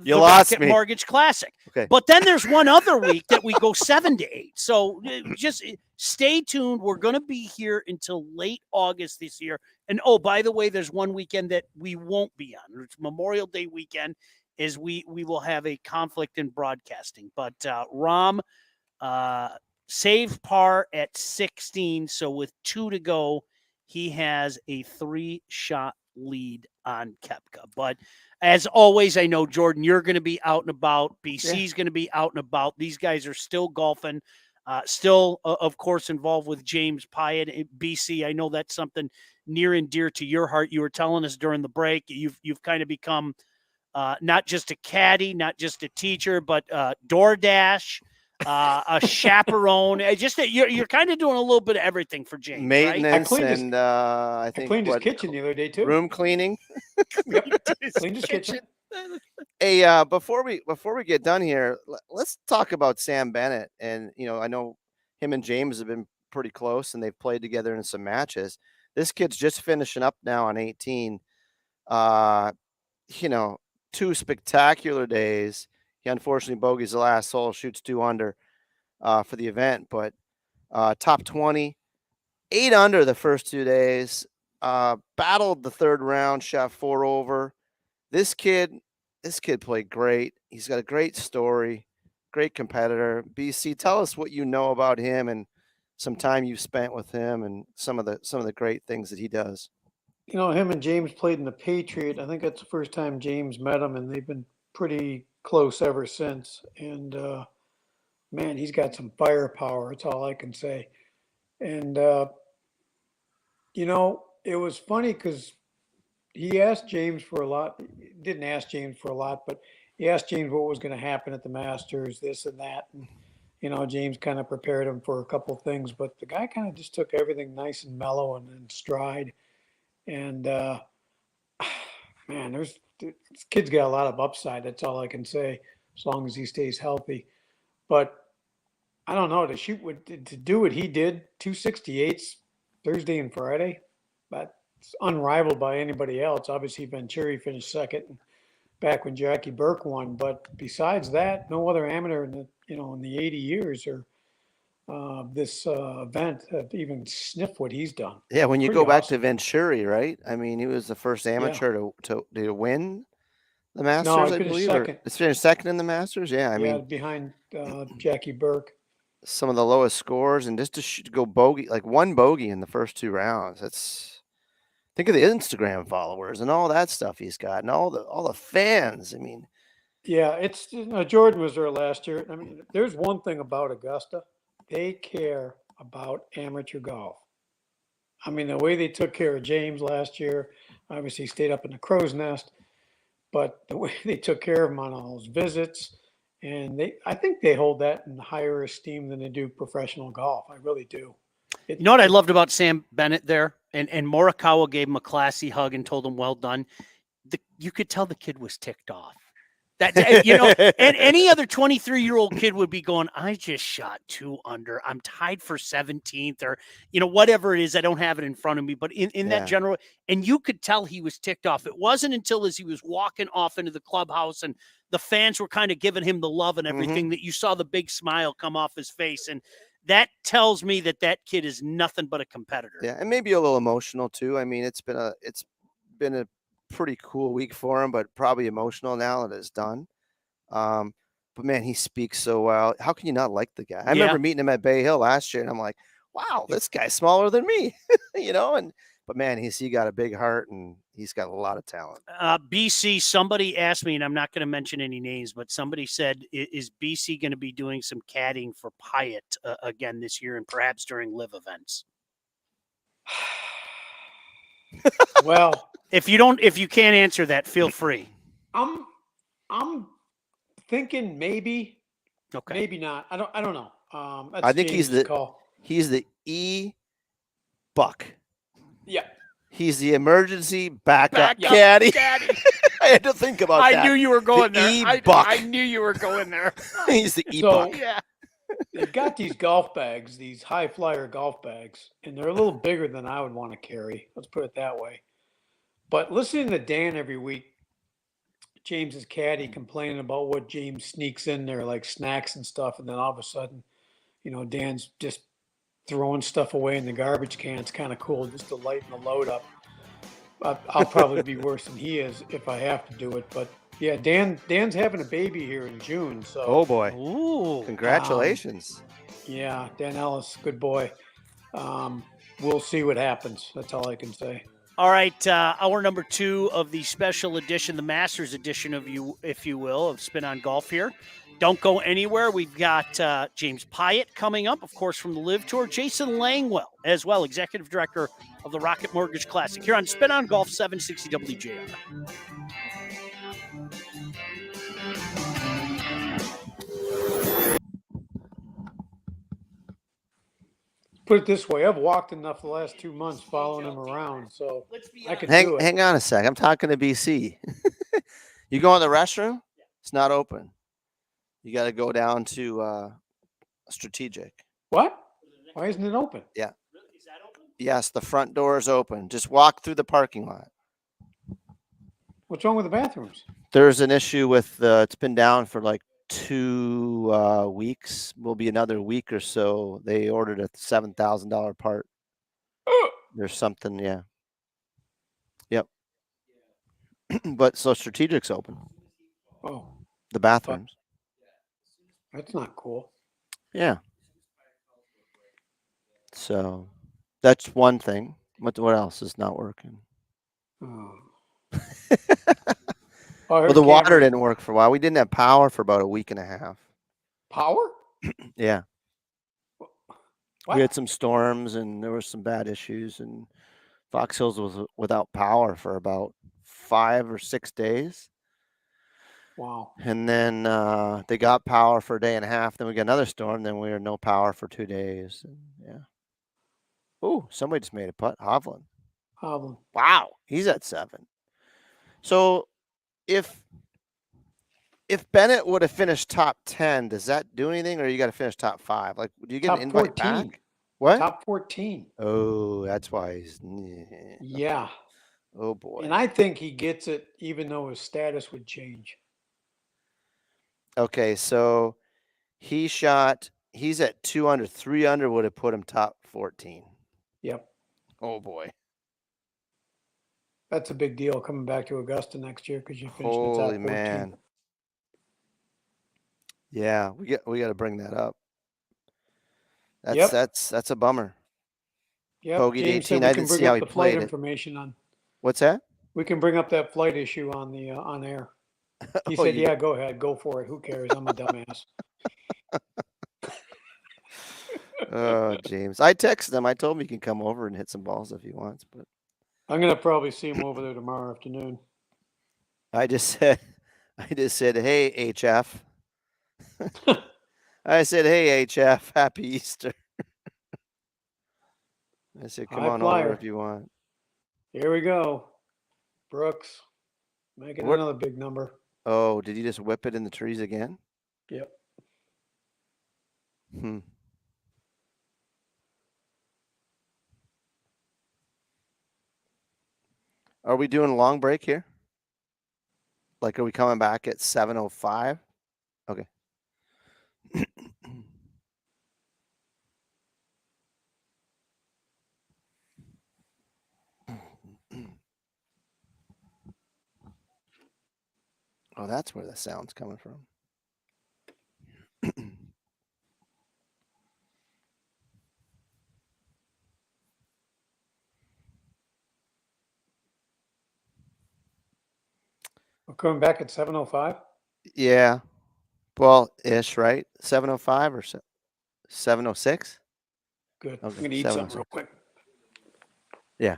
You the lost Rocket me. Mortgage Classic. Okay. But then there's one other week that we go 7 to 8. So just stay tuned. We're going to be here until late August this year. And oh, by the way, there's one weekend that we won't be on. It's Memorial Day weekend, is we will have a conflict in broadcasting. But Rahm saved par at 16. So with 2 to go, he has a 3-shot lead on Kepka. But as always, I know, Jordan, you're going to be out and about. BC's going to be out and about. These guys are still golfing, still, of course, involved with James Pyatt at BC. I know that's something near and dear to your heart. You were telling us during the break, you've kind of become not just a caddy, not just a teacher, but DoorDash, a chaperone. You're kind of doing a little bit of everything for James, right? Maintenance cleaned his- and I think cleaned his what, kitchen the other day too. room cleaning. Cleaned his kitchen. Hey, before we get done here, let's talk about Sam Bennett. And I know him and James have been pretty close, and they've played together in some matches. This kid's just finishing up now on 18. 2 spectacular days. He unfortunately bogeys the last hole, shoots 2 under for the event, but top 20, 8 under the first 2 days. Battled the 3rd round, shot 4 over. This kid played great. He's got a great story, great competitor. BC, tell us what you know about him and some time you've spent with him and some of the great things that he does. Him and James played in the Patriot. I think that's the first time James met him, and they've been pretty close ever since. And man, he's got some firepower. That's all I can say. And it was funny because he asked James for a lot. Didn't ask James for a lot, but he asked James what was going to happen at the Masters, this and that. And James kind of prepared him for a couple of things, but the guy kind of just took everything nice and mellow and in stride. And man, this kid's got a lot of upside. That's all I can say, as long as he stays healthy. But I don't know, to do what he did, 268s Thursday and Friday, that's unrivaled by anybody else. Obviously, Venturi finished second back when Jackie Burke won. But besides that, no other amateur in the 80 years or this event have even sniffed what he's done. Yeah, when you Pretty go back awesome. to Venturi, right? I mean, he was the first amateur to win the Masters, he I finished believe. second. It's finished second in the Masters. Yeah, I mean, behind Jackie Burke. some of the lowest scores, and just to go bogey, like 1 bogey in the first 2 rounds. Think of the Instagram followers and all that stuff he's got, and all the fans. I mean, Yeah, it's Jordan was there last year. I mean, there's one thing about Augusta. They care about amateur golf. I mean, the way they took care of James last year, obviously he stayed up in the crow's nest, but the way they took care of him on all those visits, and I think they hold that in higher esteem than they do professional golf. I really do. You know what I loved about Sam Bennett there? And Morikawa gave him a classy hug and told him, well done. you could tell the kid was ticked off. That you know, and any other 23-year-old kid would be going, I just shot 2 under. I'm tied for 17th, or whatever it is. I don't have it in front of me, but in that general, and you could tell he was ticked off. It wasn't until as he was walking off into the clubhouse and the fans were kind of giving him the love and everything that you saw the big smile come off his face, and that tells me that kid is nothing but a competitor. Yeah, and maybe a little emotional too. I mean, it's been a pretty cool week for him, but probably emotional now that it's done. But man, he speaks so well. How can you not like the guy? I remember meeting him at Bay Hill last year, and I'm like, wow, this guy's smaller than me, but man, he got a big heart, and he's got a lot of talent. BC, somebody asked me, and I'm not going to mention any names, but somebody said, is BC going to be doing some caddying for Pyatt again this year, and perhaps during live events? Well, if you can't answer that, feel free. I'm thinking maybe, okay, maybe not. I don't know. I think he's the call. He's the E-Buck. Yeah. He's the emergency backup caddy. I had to think about that. I knew you were going there. E-Buck. I knew you were going there. He's the E-Buck. So, they've got these golf bags, these high flyer golf bags, and they're a little bigger than I would want to carry. Let's put it that way. But listening to Dan every week, James's caddy complaining about what James sneaks in there, like snacks and stuff, and then all of a sudden, Dan's just throwing stuff away in the garbage can. It's kind of cool just to lighten the load up. I'll probably be worse than he is if I have to do it. But yeah, Dan's having a baby here in June. So oh boy, ooh, congratulations! Yeah, Dan Ellis, good boy. We'll see what happens. That's all I can say. All right, hour number 2 of the special edition, the Masters edition of if you will, of Spin on Golf here. Don't go anywhere. We've got James Pyatt coming up, of course, from the Live Tour. Jason Langwell as well, Executive Director of the Rocket Mortgage Classic, here on Spin on Golf 760 WJR. Put it this way, I've walked enough the last 2 months following him around, so I can do it. Hang on a sec. I'm talking to BC. You go in the restroom? It's not open. You got to go down to Strategic. What? Why isn't it open? Yeah. Is that open? Yes, the front door is open. Just walk through the parking lot. What's wrong with the bathrooms? There's an issue with it's been down for like 2 weeks. Will be another week or so. They ordered a $7,000 part. There's something, yeah. Yep. But so Strategic's open. Oh, the bathrooms. that's not cool. Yeah. So that's one thing. What else is not working? Oh. Well, the water didn't work for a while. We didn't have power for about a week and a half. Power? Yeah. What? We had some storms and there were some bad issues, and Fox Hills was without power for about 5 or 6 days. Wow. And then they got power for a day and a half. Then we got another storm. Then we had no power for 2 days. And yeah. Oh, somebody just made a putt. Hovland. Wow. He's at 7. So if Bennett would have finished top 10, does that do anything, or you got to finish top 5? Like, do you get Top an invite 14. back? What? Top 14. Oh, that's why he's. Yeah. Oh boy. And I think he gets it, even though his status would change. Okay, so he's at 2 under. 3 under would have put him top 14. Yep. Oh boy. That's a big deal coming back to Augusta next year because you finished the top 14. Holy man. Yeah, we got to bring that up. That's a bummer. Yeah, Bogeyed James 18. said we I can didn't bring see how up he the flight played it. information on. What's that? We can bring up that flight issue on the on air. He Oh, said, you- "Yeah, go ahead, go for it. Who cares? I'm a dumbass." Oh, James. I texted him. I told him he can come over and hit some balls if he wants, but I'm gonna probably see him over there tomorrow afternoon. I just said, hey, HF. I said, hey, HF, happy Easter. I said, come High on flyer. over if you want. Here we go, Brooks. Making What- another big number. Oh, did you just whip it in the trees again? Yep. Hmm. Are we doing a long break here? Like, are we coming back at 7:05? Okay. Oh, that's where the sound's coming from. We're coming back at 7:05. Yeah. Well, ish, right? 7:05 or 7:06? Good. I'm Okay, gonna eat 7:06. something real quick. Yeah.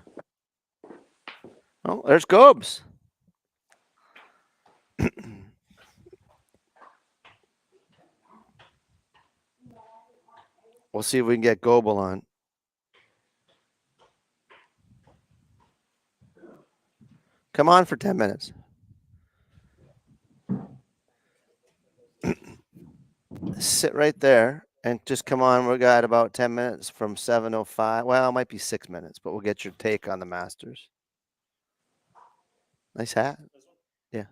Oh, there's Gobes. We'll see if we can get Goebel on. Come on for 10 minutes. Sit right there and just come on. We got about 10 minutes from 7:05. Well, it might be 6 minutes, but we'll get your take on the Masters. Nice hat. Yeah.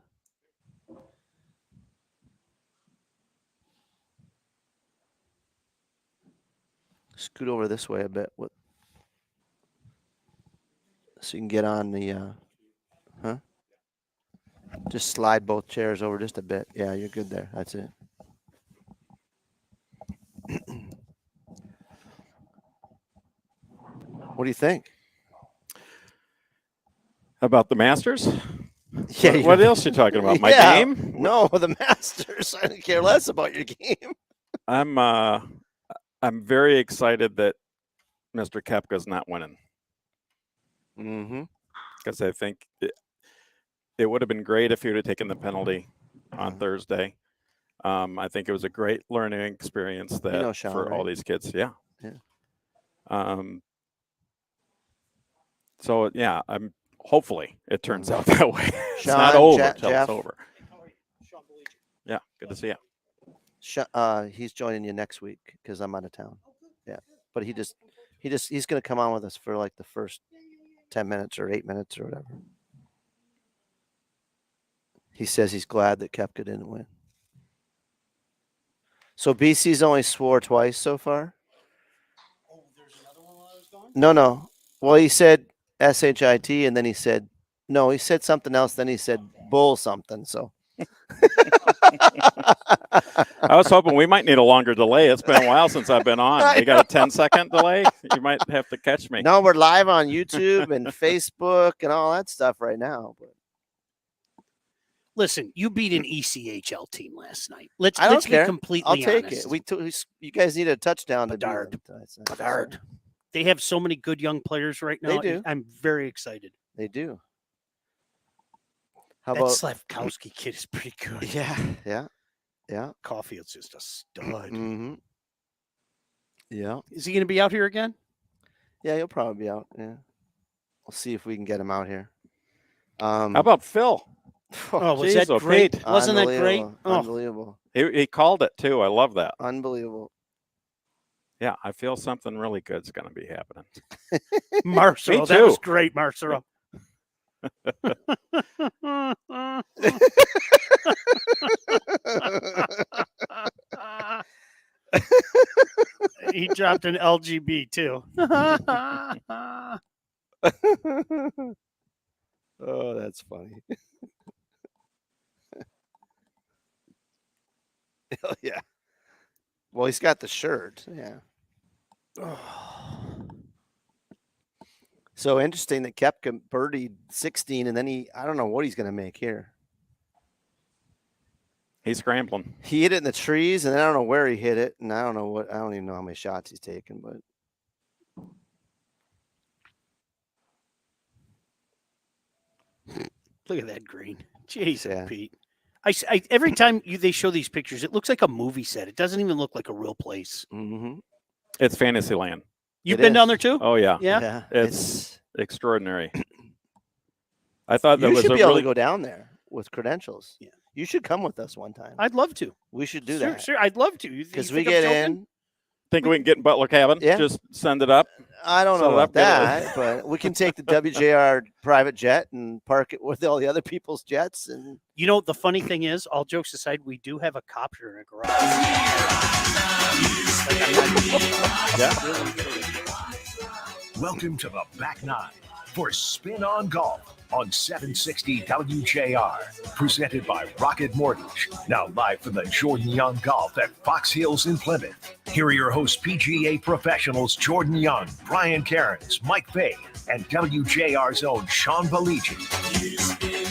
Scoot over this way a bit. So you can get on the, huh? Just slide both chairs over just a bit. Yeah, you're good there. That's it. What do you think? About the Masters? Yeah. What else you talking about? My Yeah. game? No, the Masters. I don't care less about your game. I'm very excited that Mr. Koepka's not winning Mm-hmm. because I think it would have been great if he would have taken the penalty on Thursday. I think it was a great learning experience that Sean, for all right? these kids. Yeah. Yeah. So yeah, hopefully it turns out that way. It's Sean, not over till Jeff. it's over. Yeah, good to see you. He's joining you next week because I'm out of town. Yeah, but he's going to come on with us for like the first 10 minutes or 8 minutes or whatever. He says he's glad that Koepka didn't win. So BC's only swore twice so far. Oh, there's another one while I was gone? No. Well, he said SHIT and then he said no. He said something else. Then he said bull something. So. I was hoping we might need a longer delay. It's been a while since I've been on. We got a 10-second delay. You might have to catch me. No, we're live on YouTube and Facebook and all that stuff right now. But Listen, you beat an ECHL team last night. Let's I don't care. be completely I'll take honest. it. You guys need a touchdown Bedard. to beat them. Bedard. They have so many good young players right now. They do. I'm very excited. They do. How That about Slavkowski kid is pretty good. Yeah. Caulfield's just a stud. Mm-hmm. Yeah. Is he going to be out here again? Yeah, he'll probably be out. Yeah. We'll see if we can get him out here. How about Phil? Oh, was Jeez, that great? Pete. Wasn't that great? Oh, Unbelievable. He called it too. I love that. Unbelievable. Yeah, I feel something really good's going to be happening. Marcelo, Me that was too. great, Marcelo. He dropped an LGB too. Oh, that's funny. Hell yeah. Well, he's got the shirt. Yeah. So interesting that Koepka birdied 16, and then I don't know what he's going to make here. He's scrambling. He hit it in the trees, and I don't know where he hit it, and I don't even know how many shots he's taken, but. Look at that green. Jeez, Yeah. Pete. Every time they show these pictures, it looks like a movie set. It doesn't even look like a real place. Mm-hmm. It's Fantasyland. You've It been is. down there too? Oh, yeah. Yeah. It's extraordinary. I thought that You was should a be able really to go down there. with credentials. Yeah. You should come with us one time. I'd love to. We should do Sure, that sure. I'd love to. because You we think I'm get joking? in. Think we can get in Butler Cabin? Yeah. Just send it up. I don't Set know it up, about get it. that, but we can take the WJR private jet and park it with all the other people's jets. And You know, the funny thing is, all jokes aside, we do have a copter in a garage. Welcome to the back nine for Spin on Golf on 760 WJR, presented by Rocket Mortgage. Now live from the Jordan Young Golf at Fox Hills in Plymouth. Here are your hosts, PGA professionals Jordan Young, Brian Cairns, Mike Fay, and WJR's own Sean Baligian.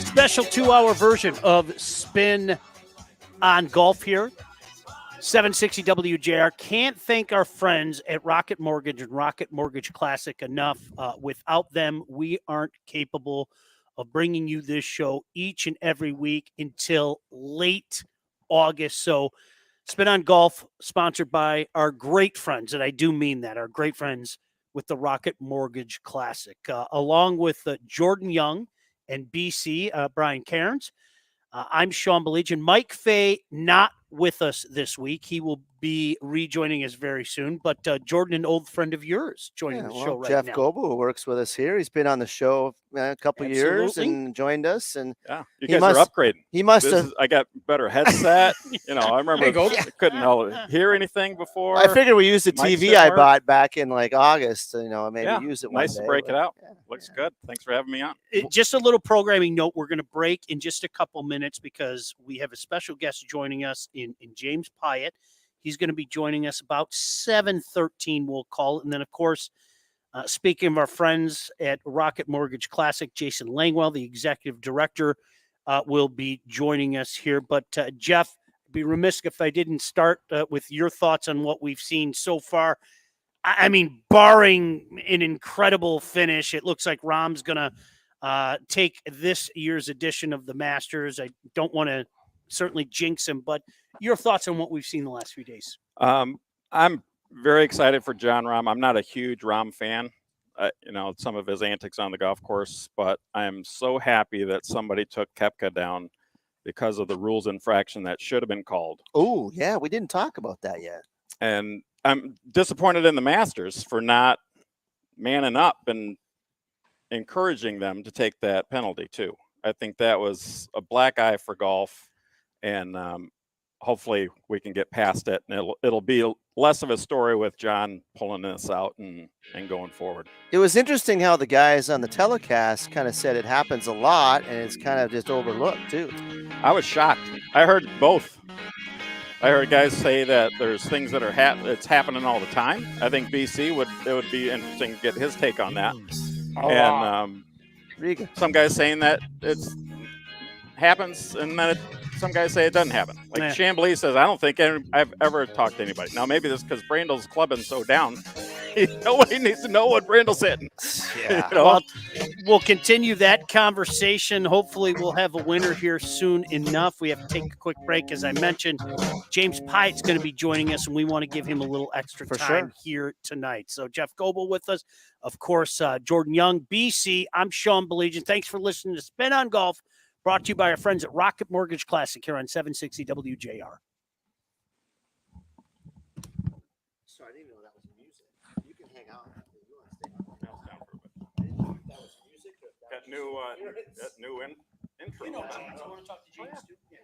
Special 2-hour version of Spin on Golf here. 760 WJR. Can't thank our friends at Rocket Mortgage and Rocket Mortgage Classic enough. Without them, we aren't capable of bringing you this show each and every week until late August. So Spin on Golf, sponsored by our great friends, and I do mean that, our great friends with the Rocket Mortgage Classic, along with Jordan Young and BC, Brian Cairns. I'm Sean Baligian. Mike Fay not with us this week. He will be rejoining us very soon. But Jordan, an old friend of yours, joining the show right Jeff now. Goebel, who works with us here, he's been on the show a couple years Absolutely. and joined us. And Yeah, you He guys must- are upgrading. he must have. I got better headset. I remember Hey, Goebel. I couldn't hear anything before. I figured we used the Mike's TV I smart. bought back in like August. Maybe Yeah, use it one nice day. to break it but- out. yeah, Looks yeah. good. Thanks for having me on. Just a little programming note. We're going to break in just a couple minutes because we have a special guest joining us in James Pyatt. He's going to be joining us about 7:13, we'll call it. And then, of course, speaking of our friends at Rocket Mortgage Classic, Jason Langwell, the executive director, will be joining us here. But, Jeff, I'd be remiss if I didn't start with your thoughts on what we've seen so far. I mean, barring an incredible finish, it looks like Rahm's going to take this year's edition of the Masters. I don't want to certainly jinx him, but your thoughts on what we've seen the last few days? I'm very excited for John Rahm. I'm not a huge Rahm fan, some of his antics on the golf course, but I am so happy that somebody took Koepka down because of the rules infraction that should have been called. Oh, yeah. We didn't talk about that yet. And I'm disappointed in the Masters for not manning up and encouraging them to take that penalty too. I think that was a black eye for golf, and hopefully we can get past it, and it'll be less of a story with John pulling this out and going forward. It was interesting how the guys on the telecast kind of said it happens a lot and it's kind of just overlooked too. I was shocked. I heard both. I heard guys say that there's things that are it's happening all the time. I think BC it would be interesting to get his take on that. And Riga. some guys saying that it's happens, and then some guys say it doesn't happen. Like Yeah. Chambly says, I don't think I've ever talked to anybody. Now maybe this because Brandle's clubbing so down. Nobody needs to know what Brandle's hitting. Yeah. Well, we'll continue that conversation. Hopefully we'll have a winner here soon enough. We have to take a quick break. As I mentioned, James Pyatt's going to be joining us, and we want to give him a little extra For time here tonight. So Jeff Goebel with us. Of course, Jordan Young, BC. I'm Sean Baligian. Thanks for listening to Spin on Golf, brought to you by our friends at Rocket Mortgage Classic here on 760 WJR. Sorry, I didn't know that was music. You can hang out. You want to stay on. That was music. Got new intro. You want to talk to James too? Yeah.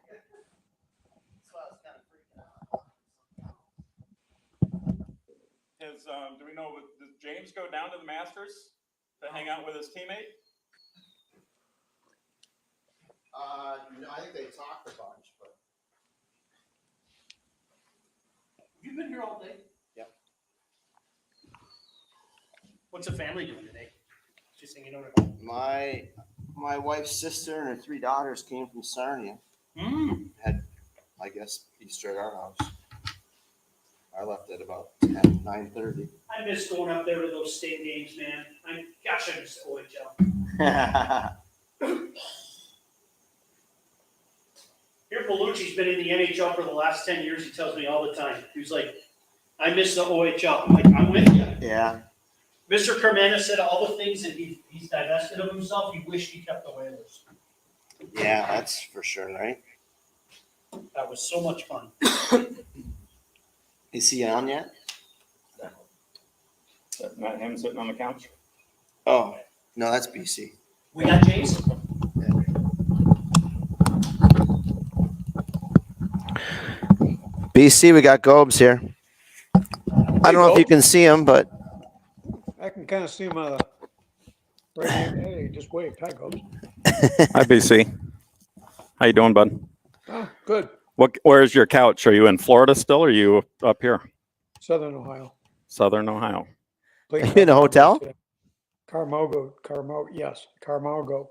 Do we know, does James go down to the Masters to hang out with his teammate? I think they talked a bunch, but You've been here all day? Yep. What's the family doing today? Just hanging out at home. my wife's sister and her 3 daughters came from Sarnia. Had, I guess, Easter at our house. I left at about 9:30. I miss going up there to those state games, man. I miss OHL. Here, Bellucci's been in the NHL for the last 10 years. He tells me all the time. He's like, I miss the OHL. I'm like, I'm with you. Yeah. Mr. Carmena said all the things that he's divested of himself. He wished he kept the Whalers. Yeah, that's for sure, right? That was so much fun. Is he on yet? Is that not him sitting on the couch? Oh, no, that's BC. We got Jason. BC, we got Gobes here. I don't know if you can see him, but I can kind of see him right here. Hey, just wave. Hi, Gobes. Hi, BC. How you doing, bud? Oh, good. Where's your couch? Are you in Florida still, or are you up here? Southern Ohio. Southern Ohio. are you in a hotel? Carmargo, yes. Carmargo.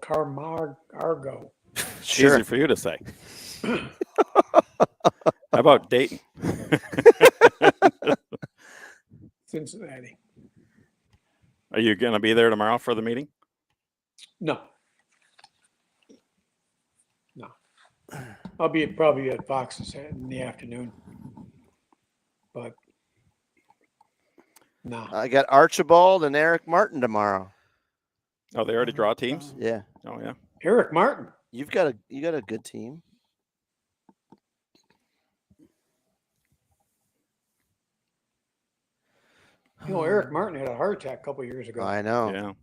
Sure. Easy for you to say. How about Dayton? Cincinnati. Are you going to be there tomorrow for the meeting? No. I'll be probably at Fox's in the afternoon. But no. I got Archibald and Eric Martin tomorrow. Oh, they already draw teams? Yeah. Oh, yeah. Eric Martin. You got a good team. Eric Martin had a heart attack a couple years ago. I know.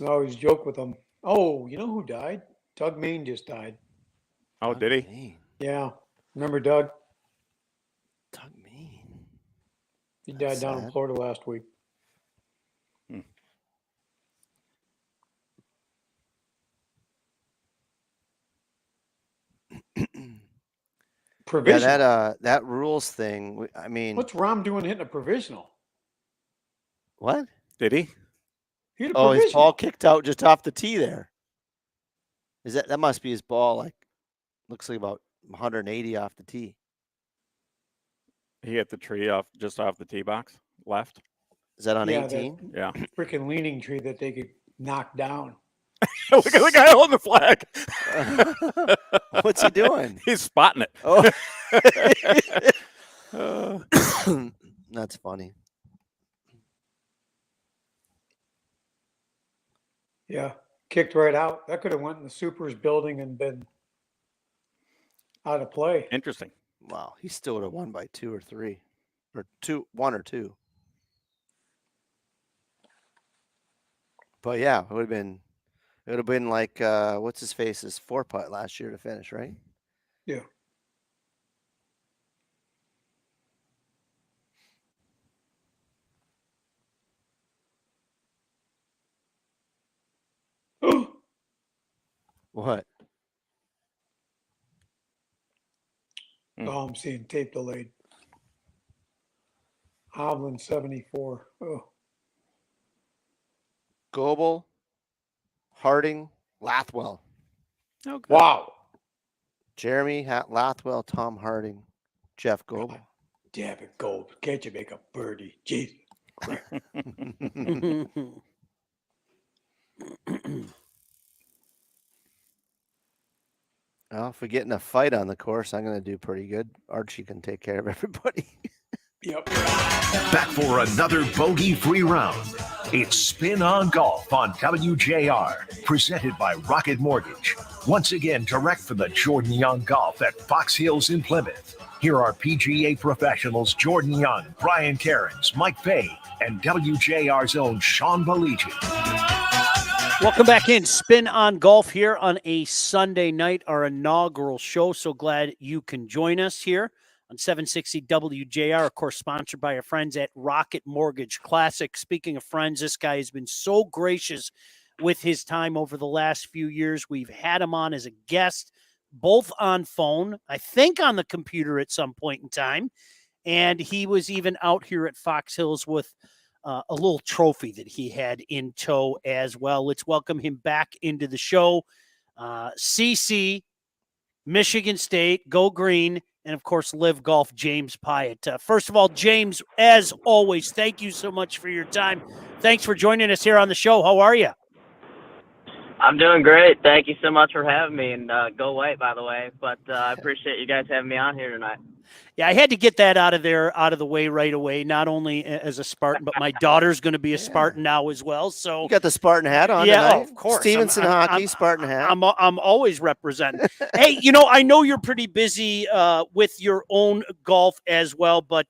Yeah. I always joke with him. Oh, you know who died? Doug Main just died. Oh, did he? Mean. Yeah. Remember Doug? Doug Mean. He died That's down in sad. Florida last week. Provisional. Yeah, that rules thing. I mean, What's Rom doing hitting a provisional? what? Did he? He hit a Oh, provisional. his ball kicked out just off the tee there. Is that must be his ball? Like, looks like about 180 off the tee. He hit the tree just off the tee box left. Is that on Yeah, 18? Yeah. freaking leaning tree that they could knock down. Look at the guy holding the flag. What's he doing? He's spotting it. Oh, that's funny. Yeah, kicked right out. That could have went in the Supers building and been out of play. Interesting. Wow, he still would have won by 2 or 3, or 1 or 2. But yeah, it would have been like what's his face's 4-putt last year to finish, right? Yeah. What? Oh, I'm seeing tape delayed. Hovland 74. Oh, Goebel, Harding, Lathwell, Okay. wow. Jeremy Lathwell, Tom Harding, Jeff Goebel. Damn it, Gold. Can't you make a birdie? Jesus. Well, if we get in a fight on the course, I'm going to do pretty good. Archie can take care of everybody. Yep. Back for another bogey-free round. It's Spin on Golf on WJR, presented by Rocket Mortgage. Once again, direct from the Jordan Young Golf at Fox Hills in Plymouth. Here are PGA professionals Jordan Young, Brian Cairns, Mike Fay, and WJR's own Sean Baligian. Welcome back in. Spin on Golf here on a Sunday night, our inaugural show. So glad you can join us here on 760 WJR, of course, sponsored by our friends at Rocket Mortgage Classic. Speaking of friends, this guy has been so gracious with his time over the last few years. We've had him on as a guest, both on phone, I think on the computer at some point in time. And he was even out here at Fox Hills with a little trophy that he had in tow as well. Let's welcome him back into the show. CC, Michigan State, Go Green, and of course, Live Golf, James Pyatt. First of all, James, as always, thank you so much for your time. Thanks for joining us here on the show. How are you? I'm doing great. Thank you so much for having me. And go white, by the way. But I appreciate you guys having me on here tonight. Yeah, I had to get that out of the way right away. Not only as a Spartan, but my daughter's going to be a Spartan now as well. So You got the Spartan hat on yeah, tonight. of course. Stevenson hockey, Spartan hat. I'm always representing. Hey, I know you're pretty busy with your own golf as well, but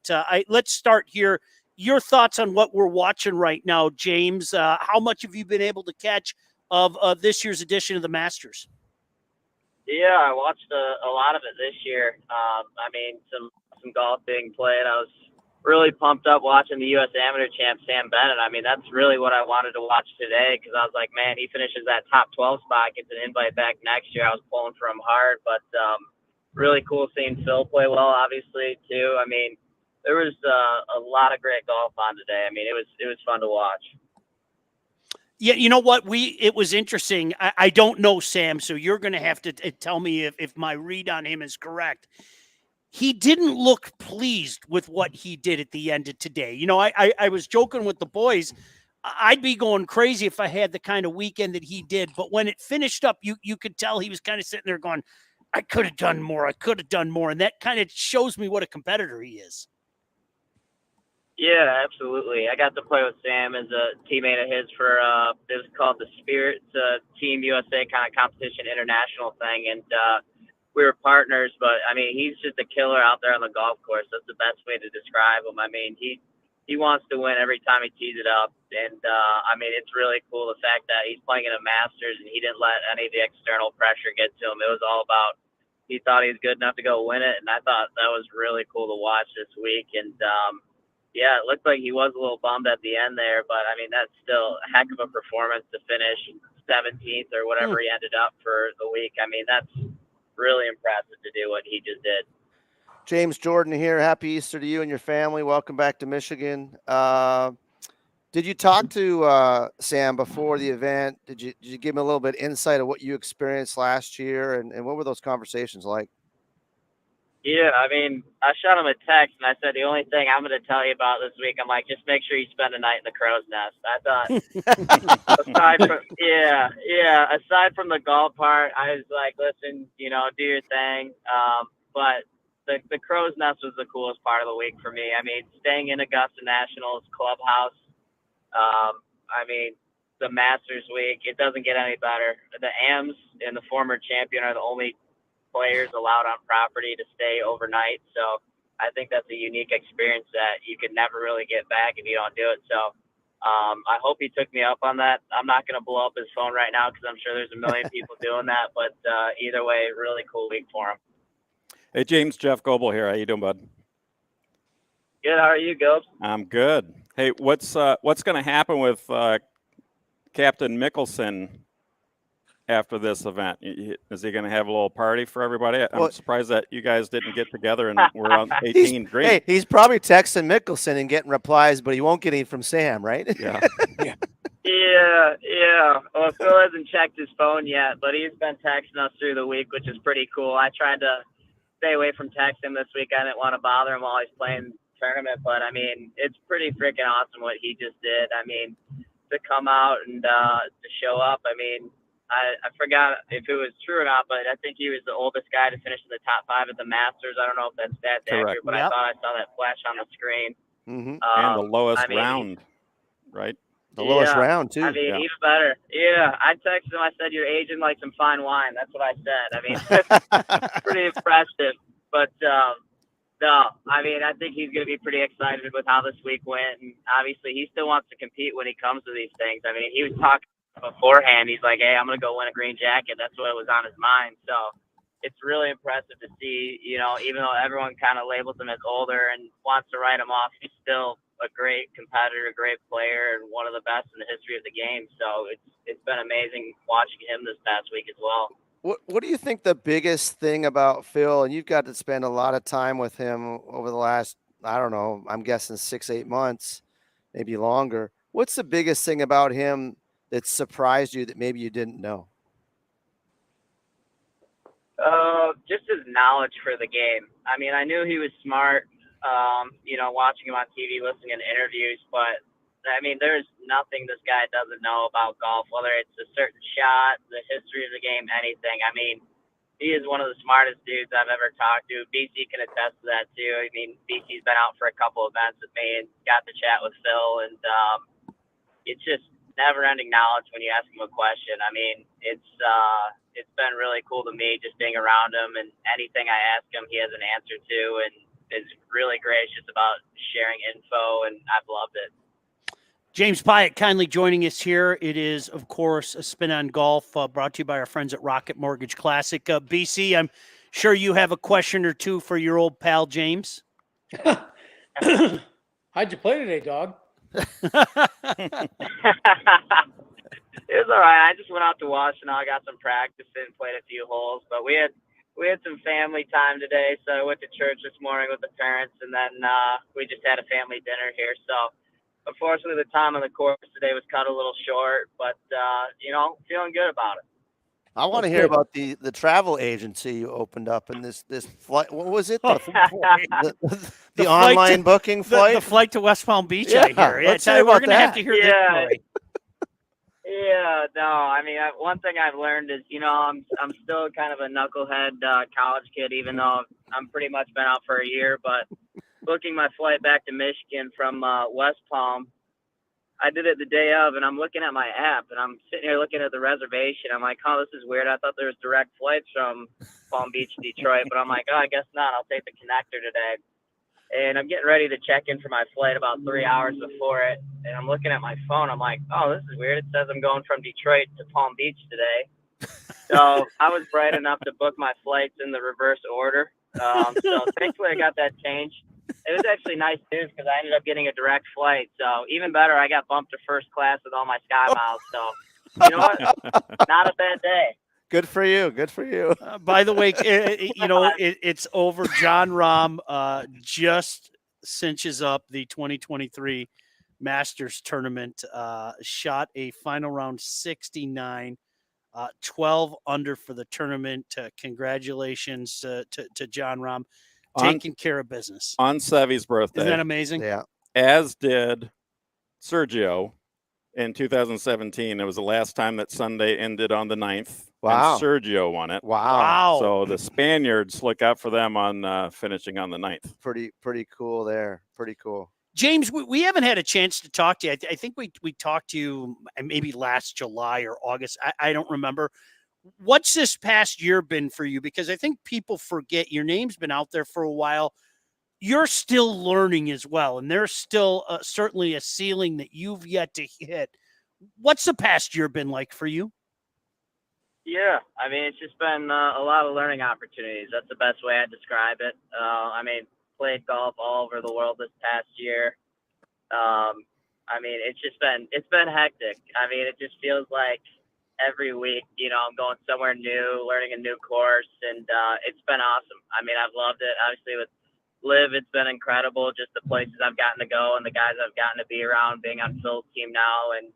let's start here. Your thoughts on what we're watching right now, James? How much have you been able to catch of this year's edition of the Masters? Yeah, I watched a lot of it this year. I mean, some golf being played. I was really pumped up watching the U.S. Amateur champ, Sam Bennett. I mean, that's really what I wanted to watch today because I was like, man, he finishes that top 12 spot, gets an invite back next year. I was pulling for him hard, but really cool seeing Phil play well, obviously, too. I mean, there was a lot of great golf on today. I mean, it was fun to watch. Yeah, you know what? It was interesting. I don't know Sam, so you're going to have to tell me if my read on him is correct. He didn't look pleased with what he did at the end of today. I was joking with the boys. I'd be going crazy if I had the kind of weekend that he did. But when it finished up, you could tell he was kind of sitting there going, I could have done more. I could have done more. And that kind of shows me what a competitor he is. Yeah, absolutely. I got to play with Sam as a teammate of his for it was called the Spirit Team USA kind of competition international thing, and we were partners. But I mean, he's just a killer out there on the golf course. That's the best way to describe him. I mean, he wants to win every time he tees it up, and I mean, it's really cool the fact that he's playing in a Masters and he didn't let any of the external pressure get to him. It was all about he thought he was good enough to go win it, and I thought that was really cool to watch this week. And yeah, it looked like he was a little bummed at the end there, but I mean, that's still a heck of a performance to finish 17th or whatever he ended up for the week. I mean, that's really impressive to do what he just did. James Jordan here. Happy Easter to you and your family. Welcome back to Michigan. Did you talk to Sam before the event? Did you give him a little bit of insight of what you experienced last year, and what were those conversations like? Yeah, I mean, I shot him a text and I said, the only thing I'm going to tell you about this week, I'm like, just make sure you spend a night in the crow's nest. I thought, aside from the golf part, I was like, listen, do your thing. But the crow's nest was the coolest part of the week for me. I mean, staying in Augusta Nationals clubhouse. I mean, the Masters week, it doesn't get any better. The AMs and the former champion are the only players allowed on property to stay overnight. So I think that's a unique experience that you can never really get back if you don't do it. So I hope he took me up on that. I'm not going to blow up his phone right now because I'm sure there's a million people doing that. But either way, really cool week for him. Hey, James, Jeff Goebel here. How you doing, bud? Good. How are you, Gobes? I'm good. Hey, what's going to happen with Captain Mickelson after this event? Is he going to have a little party for everybody? I'm surprised that you guys didn't get together and we're on 18 green. Hey, he's probably texting Mickelson and getting replies, but he won't get any from Sam, right? Yeah. Yeah. Well, Phil hasn't checked his phone yet, but he's been texting us through the week, which is pretty cool. I tried to stay away from texting this week. I didn't want to bother him while he's playing tournament, but I mean, it's pretty freaking awesome what he just did. I mean, to come out and to show up. I mean, I forgot if it was true or not, but I think he was the oldest guy to finish in the top 5 at the Masters. I don't know if that's accurate, but I thought I saw that flash on the screen. Mm-hmm. And the lowest round, right? The lowest round, too. I mean, even better. Yeah, I texted him. I said, you're aging like some fine wine. That's what I said. I mean, that's pretty impressive. But, no, I mean, I think he's going to be pretty excited with how this week went. And obviously, he still wants to compete when he comes to these things. I mean, he was talking beforehand. He's like, hey, I'm going to go win a green jacket. That's what was on his mind. So it's really impressive to see, even though everyone kind of labels him as older and wants to write him off, he's still a great competitor, a great player, and one of the best in the history of the game. So it's been amazing watching him this past week as well. What do you think the biggest thing about Phil, and you've got to spend a lot of time with him over the last, I don't know, I'm guessing 6-8 months, maybe longer. What's the biggest thing about him that surprised you that maybe you didn't know? Just his knowledge for the game. I mean, I knew he was smart, watching him on TV, listening to interviews, but I mean, there's nothing this guy doesn't know about golf, whether it's a certain shot, the history of the game, anything. I mean, he is one of the smartest dudes I've ever talked to. BC can attest to that too. I mean, BC's been out for a couple events with me and got to chat with Phil, and it's just never-ending knowledge when you ask him a question. I mean, it's been really cool to me just being around him, and anything I ask him, he has an answer to, and is really gracious about sharing info, and I've loved it. James Pyatt kindly joining us here. It is, of course, a Spin on Golf brought to you by our friends at Rocket Mortgage Classic. BC, I'm sure you have a question or two for your old pal, James. How'd you play today, dog? It was all right. I just went out to Washtenaw, got some practice in, played a few holes, but we had some family time today, so I went to church this morning with the parents, and then we just had a family dinner here. So unfortunately, the time on the course today was cut a little short, but feeling good about it. I want to hear about the travel agency you opened up and this flight. What was it? The online booking flight? The flight to West Palm Beach, I hear. Let's we're going to have to hear this story. Yeah, no, I mean, one thing I've learned is, I'm still kind of a knucklehead college kid, even though I'm pretty much been out for a year, but booking my flight back to Michigan from West Palm, I did it the day of, and I'm looking at my app, and I'm sitting here looking at the reservation. I'm like, oh, this is weird. I thought there was direct flights from Palm Beach to Detroit, but I'm like, oh, I guess not. I'll take the connector today. And I'm getting ready to check in for my flight about 3 hours before it, and I'm looking at my phone. I'm like, oh, this is weird. It says I'm going from Detroit to Palm Beach today. So I was bright enough to book my flights in the reverse order. So thankfully I got that changed. It was actually nice news because I ended up getting a direct flight. So even better, I got bumped to first class with all my Sky Miles. So you know what? Not a bad day. Good for you. Good for you. By the way, it's over. John Rahm just cinches up the 2023 Masters tournament, shot a final round 69, 12 under for the tournament. Congratulations to John Rahm. Taking care of business. On Sevy's birthday. Isn't that amazing? Yeah. As did Sergio in 2017. It was the last time that Sunday ended on the 9th. Wow. And Sergio won it. Wow. So the Spaniards, look out for them on finishing on the 9th. Pretty cool there. Pretty cool. James, we haven't had a chance to talk to you. I think we talked to you maybe last July or August. I don't remember. What's this past year been for you? Because I think people forget your name's been out there for a while. You're still learning as well, and there's still certainly a ceiling that you've yet to hit. What's the past year been like for you? Yeah, I mean, it's just been a lot of learning opportunities. That's the best way I'd describe it. I mean, played golf all over the world this past year. I mean, it's been hectic. I mean, it just feels like every week, I'm going somewhere new, learning a new course, and it's been awesome. I mean, I've loved it. Obviously, with Live, it's been incredible, just the places I've gotten to go and the guys I've gotten to be around, being on Phil's team now, and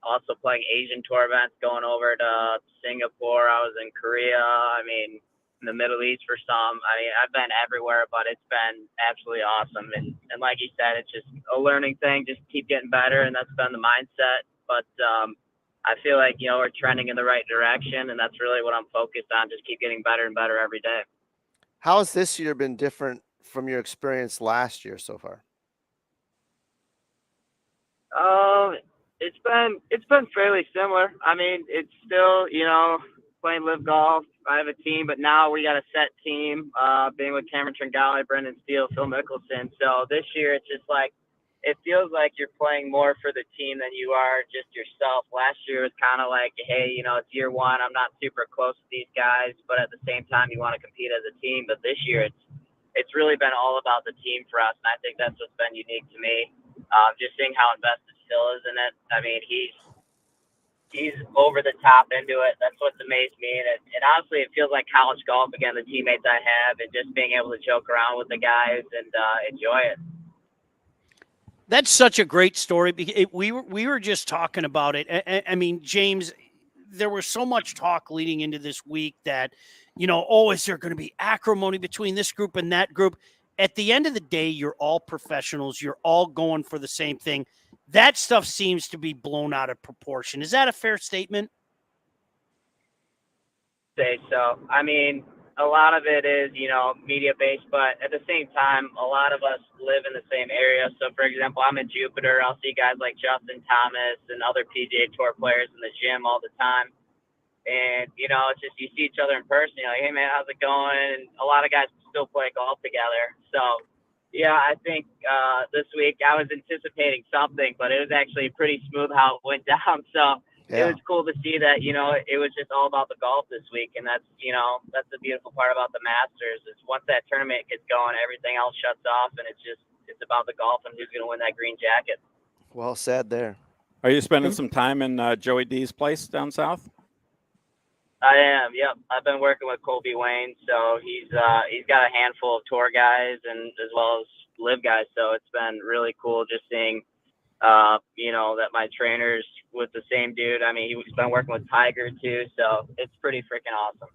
also playing Asian tour events, going over to Singapore. I was in Korea. I mean, in the Middle East for some. I mean, I've been everywhere, but it's been absolutely awesome. And like you said, it's just a learning thing. Just keep getting better, and that's been the mindset. But I feel like, we're trending in the right direction, and that's really what I'm focused on. Just keep getting better and better every day. How has this year been different from your experience last year so far? It's been fairly similar. I mean, it's still, playing Live Golf. I have a team, but now we got a set team, being with Cameron Tringale, Brendan Steele, Phil Mickelson. So this year it's just like, it feels like you're playing more for the team than you are just yourself. Last year was kind of like, hey, it's year one. I'm not super close to these guys, but at the same time, you want to compete as a team. But this year, it's really been all about the team for us, and I think that's what's been unique to me. Just seeing how invested Phil is in it. I mean, he's over the top into it. That's what's amazed me. And honestly, it feels like college golf again, the teammates I have, and just being able to joke around with the guys and enjoy it. That's such a great story. We were just talking about it. I mean, James, there was so much talk leading into this week that, is there going to be acrimony between this group and that group? At the end of the day, you're all professionals. You're all going for the same thing. That stuff seems to be blown out of proportion. Is that a fair statement? say so. I mean, a lot of it is, media based, but at the same time, a lot of us live in the same area. So, for example, I'm in Jupiter. I'll see guys like Justin Thomas and other PGA Tour players in the gym all the time. And, it's just you see each other in person. You're like, hey, man, how's it going? And a lot of guys still play golf together. So, yeah, I think this week I was anticipating something, but it was actually pretty smooth how it went down. So, it was cool to see that, it was just all about the golf this week. And that's the beautiful part about the Masters is once that tournament gets going, everything else shuts off and it's about the golf and who's going to win that green jacket. Well said there. Are you spending some time in Joey D's place down south? I am. Yep. I've been working with Colby Wayne. So he's got a handful of tour guys and as well as live guys. So it's been really cool just seeing, that my trainer's with the same dude. I mean, he's been working with Tiger too, so it's pretty freaking awesome.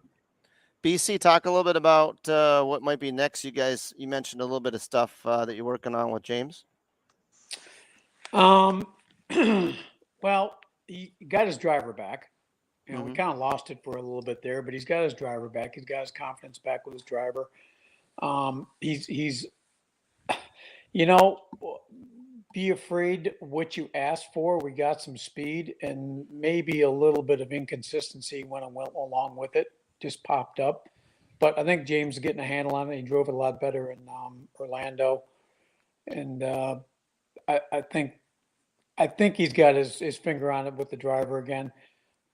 BC, talk a little bit about what might be next. You mentioned a little bit of stuff that you're working on with James. Well, he got his driver back. We kind of lost it for a little bit there, but he's got his driver back. He's got his confidence back with his driver. He's be afraid what you asked for. We got some speed and maybe a little bit of inconsistency when I went along with it, just popped up. But I think James is getting a handle on it. He drove it a lot better in Orlando. And I think he's got his finger on it with the driver again.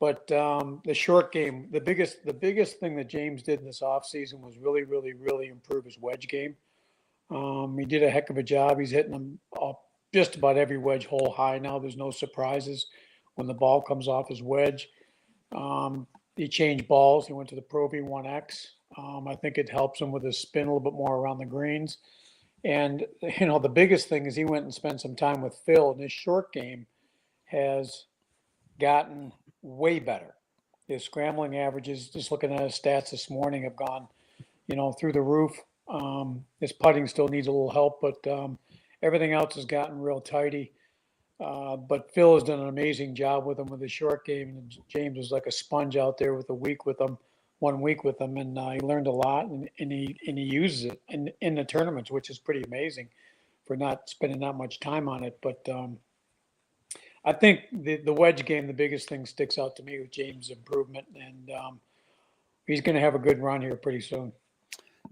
But the short game, the biggest thing that James did in this offseason was really, really, really improve his wedge game. He did a heck of a job. He's hitting them up just about every wedge hole high now. There's no surprises when the ball comes off his wedge. He changed balls. He went to the Pro V1X. I think it helps him with his spin a little bit more around the greens. And, the biggest thing is he went and spent some time with Phil, and his short game has gotten way better. His scrambling averages, just looking at his stats this morning, have gone, through the roof. His putting still needs a little help, but everything else has gotten real tidy. But Phil has done an amazing job with him with his short game. And James was like a sponge out there with 1 week with him, and he learned a lot, and he uses it in the tournaments, which is pretty amazing for not spending that much time on it. But I think the wedge game, the biggest thing sticks out to me with James' improvement, and he's going to have a good run here pretty soon.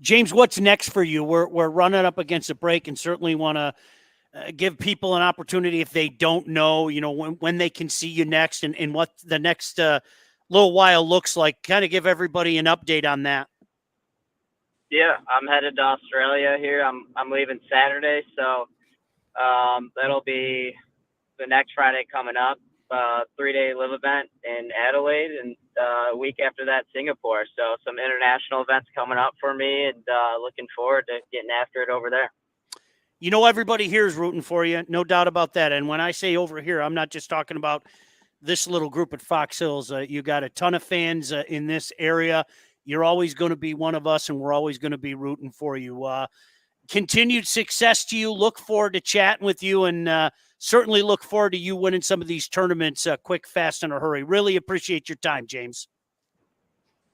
James, what's next for you? We're running up against a break, and certainly want to give people an opportunity if they don't know, when they can see you next and what the next little while looks like. Kind of give everybody an update on that. Yeah, I'm headed to Australia here. I'm leaving Saturday, so that'll be the next Friday coming up. 3-day live event in Adelaide, and a week after that, Singapore. So some international events coming up for me, and looking forward to getting after it over there. Everybody here is rooting for you, no doubt about that. And when I say over here, I'm not just talking about this little group at Fox Hills. You got a ton of fans in this area. You're always going to be one of us, and we're always going to be rooting for you. Continued success to you. Look forward to chatting with you, and certainly look forward to you winning some of these tournaments quick, fast, in a hurry. Really appreciate your time, James.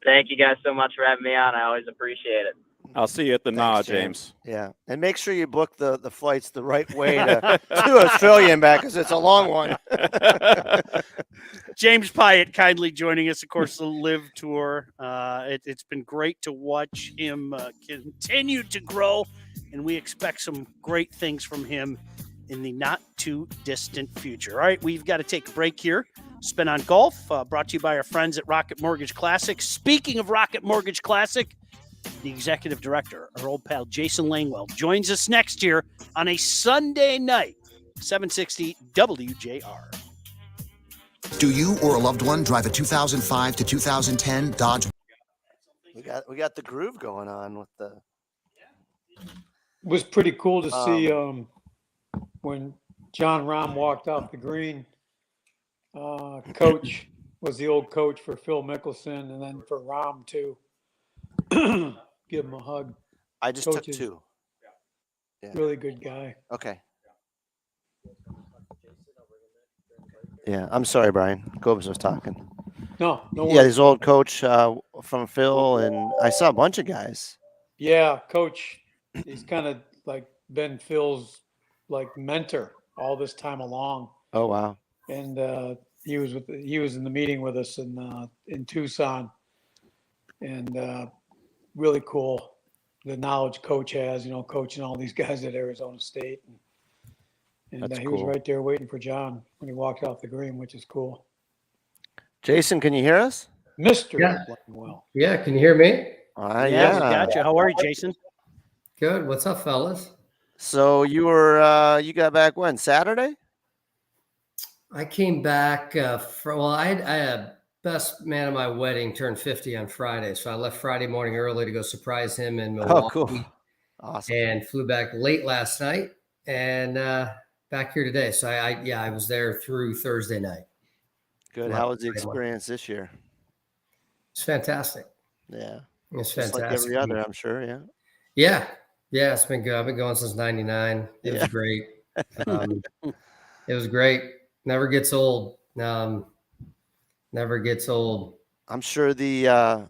Thank you guys so much for having me on. I always appreciate it. I'll see you at the Thanks, James. Yeah, and make sure you book the flights the right way to Australia and back, because it's a long one. James Pyatt kindly joining us, of course, the Live Tour. It's been great to watch him continue to grow, and we expect some great things from him in the not too distant future. All right, we've got to take a break here. Spin on Golf, brought to you by our friends at Rocket Mortgage Classic. Speaking of Rocket Mortgage Classic, the executive director, our old pal Jason Langwell, joins us next year on a Sunday night, 760 WJR. Do you or a loved one drive a 2005 to 2010 Dodge? We got the groove going on with the. It was pretty cool to see when John Rahm walked off the green. Coach was the old coach for Phil Mickelson, and then for Rahm too. Give him a hug. I just Coach took two. Yeah. Really good guy. Okay. Yeah, I'm sorry, Brian. Gobes was talking. No, no Yeah, worries. his old coach from Phil, and I saw a bunch of guys. Yeah, coach, he's kind of like been Phil's like mentor all this time along. Oh wow, And he was in the meeting with us in Tucson, and really cool the knowledge coach has, coaching all these guys at Arizona State. And That's he was cool. right there waiting for John when he walked off the green, which is cool. Jason, can you hear us? Mr. Yeah. Playing well. Yeah, can you hear me? Yeah, we got you. How are you, Jason? Good. What's up, fellas? So you were you got back when? Saturday? I came back I had best man at my wedding turned 50 on Friday, so I left Friday morning early to go surprise him in Milwaukee. Oh, cool. Awesome. And flew back late last night and back here today. So I was there through Thursday night. Good. How was the experience this year? It's fantastic. Yeah. It's Just fantastic. like every other, I'm sure. Yeah. Yeah. Yeah, it's been good. I've been going since 99. It was Yeah. great. It was great. Never gets old. Never gets old. I'm sure the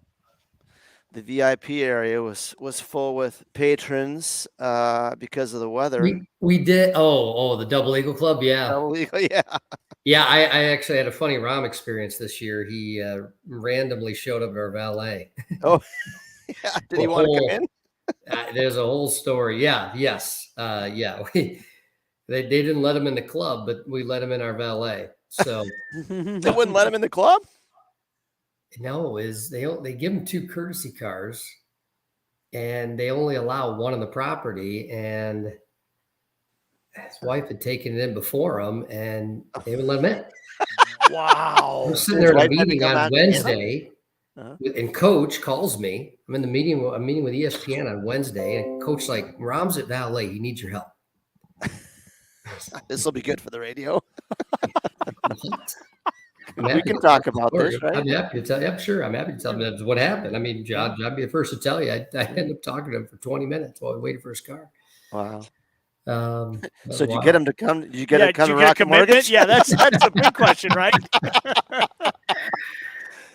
VIP area was full with patrons because of the weather. We did. Oh, the Double Eagle Club. Yeah. Double Eagle, yeah. Yeah. I actually had a funny ROM experience this year. He randomly showed up at our valet. Oh, yeah. Did he want to come in? There's a whole story. Yeah. Yes. Yeah. They didn't let him in the club, but we let him in our valet. So they wouldn't let him in the club? No, they give him 2 courtesy cars, and they only allow one on the property. And his wife had taken it in before him, and they would let him in. Wow! We're sitting there in a meeting on Wednesday, and Coach calls me. I'm in the meeting. I'm meeting with ESPN on Wednesday, and Coach like, Rom's at valet. He needs your help. This will be good for the radio. We We can talk about this, right? I'm happy to tell you. I'm sure. I'm happy to tell you what happened. I mean, John, I'd be the first to tell you. I ended up talking to him for 20 minutes while we waited for his car. Wow. So did you get him to come? Did you get him to come to did you get a Rocket commitment? Mortgage? Yeah, that's a big question, right?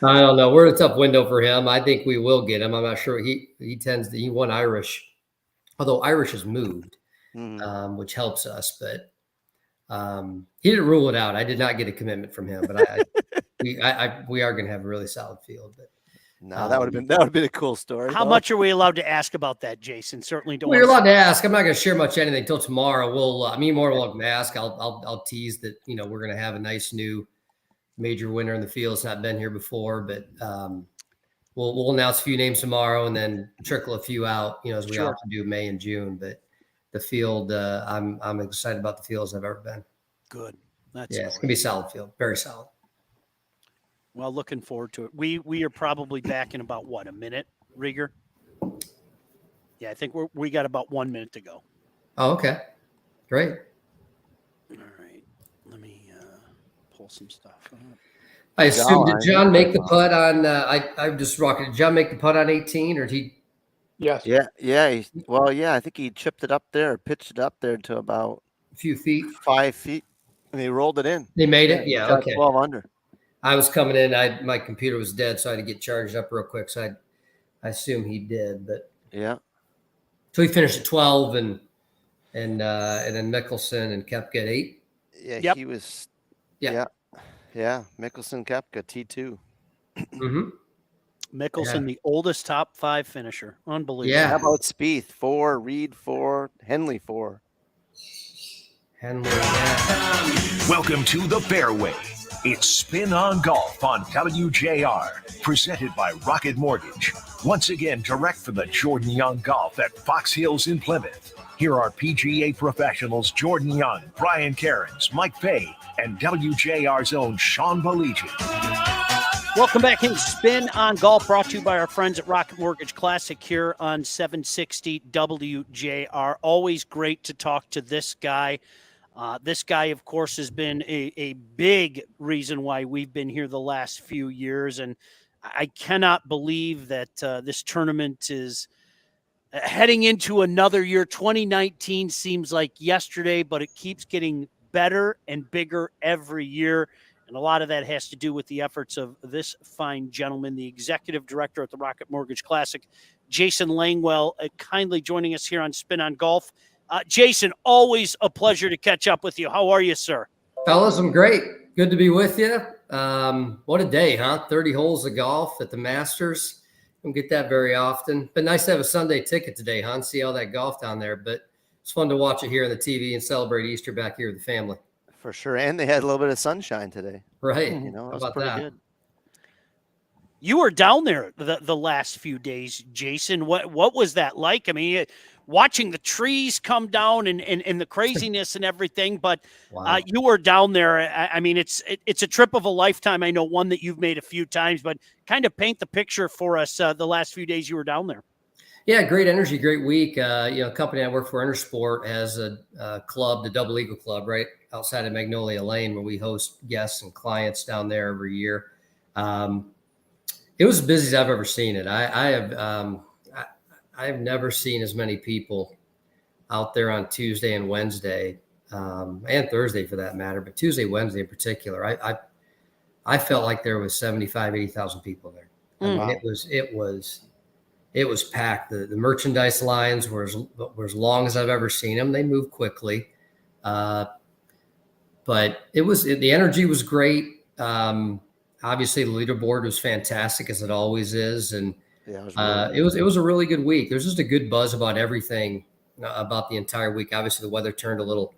I don't know. We're in a tough window for him. I think we will get him. I'm not sure. He won Irish, although Irish has moved, which helps us. But he didn't rule it out. I did not get a commitment from him, but we are going to have a really solid field. But no, that would have been a cool story. How much are we allowed to ask about that, Jason? Certainly don't. Well, you're allowed to ask. I'm not going to share much anything until tomorrow. We'll me more welcome to ask. I'll tease that we're going to have a nice new major winner in the field. It's not been here before, but we'll announce a few names tomorrow and then trickle a few out. As we often do May and June. But the field, I'm excited about the field as I've ever been. Good. It's going to be a solid field. Very solid. Well, looking forward to it. We are probably back in about a minute, Rieger? Yeah, I think we got about 1 minute to go. Oh, okay. Great. All right. Let me pull some stuff up. I assume, did John make the putt on I'm just rocking. Did John make the putt on 18 or did he? Yes. Yeah. I think he chipped it up there, pitched it up there to about a few feet, 5 feet, and he rolled it in. They made it? Yeah, okay. 12 under. I was coming in. My computer was dead, so I had to get charged up real quick. So I assume he did, but yeah. So he finished at 12, and then Mickelson and Koepka at 8. Yeah, yep. He was. Yeah. Mickelson, Koepka, T2. Mm-hmm. Mickelson, the oldest top 5 finisher. Unbelievable. Yeah. How about Spieth 4, Reed 4, Henley 4. Henley. Yeah. Welcome to the Fairway. It's Spin on Golf on WJR, presented by Rocket Mortgage. Once again, direct from the Jordan Young Golf at Fox Hills in Plymouth. Here are PGA professionals Jordan Young, Brian Cairns, Mike Fay, and WJR's own Sean Baligian. Welcome back in Spin on Golf, brought to you by our friends at Rocket Mortgage Classic here on 760 WJR. Always great to talk to this guy. This guy, of course, has been a big reason why we've been here the last few years. And I cannot believe that this tournament is heading into another year. 2019 seems like yesterday, but it keeps getting better and bigger every year. And a lot of that has to do with the efforts of this fine gentleman, the executive director at the Rocket Mortgage Classic, Jason Langwell, kindly joining us here on Spin on Golf. Jason, always a pleasure to catch up with you. How are you, sir? Fellas, I'm great. Good to be with you. What a day, huh? 30 holes of golf at the Masters. Don't get that very often. But nice to have a Sunday ticket today, huh? And see all that golf down there. But it's fun to watch it here on the TV and celebrate Easter back here with the family. For sure. And they had a little bit of sunshine today. Right. You know, it was How about pretty that? good. You were down there the last few days, Jason. What was that like? I mean, watching the trees come down and the craziness and everything, but Wow. you were down there. I mean, it's a trip of a lifetime. I know one that you've made a few times, but kind of paint the picture for us the last few days you were down there. Yeah, great energy, great week. A company I work for, Intersport, has a club, the Double Eagle Club, right outside of Magnolia Lane, where we host guests and clients down there every year. It was as busy as I've ever seen it. I have never seen as many people out there on Tuesday and Wednesday, and Thursday for that matter, but Tuesday, Wednesday in particular. I felt like there was 75, 80,000 people there. I mean, it was packed. The merchandise lines were as long as I've ever seen them. They moved quickly, but the energy was great. Obviously, the leaderboard was fantastic, as it always is, and it was a really good week. There's just a good buzz about everything about the entire week. Obviously, the weather turned a little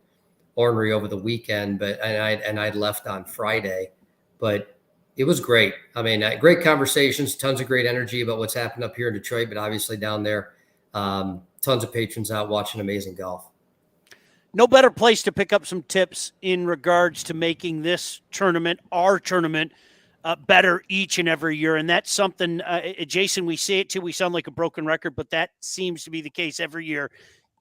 ornery over the weekend, and I'd left on Friday, but it was great. I mean, great conversations, tons of great energy about what's happened up here in Detroit, but obviously down there, tons of patrons out watching amazing golf. No better place to pick up some tips in regards to making this tournament, our tournament, better each and every year. And that's something, Jason, we say it too, we sound like a broken record, but that seems to be the case every year.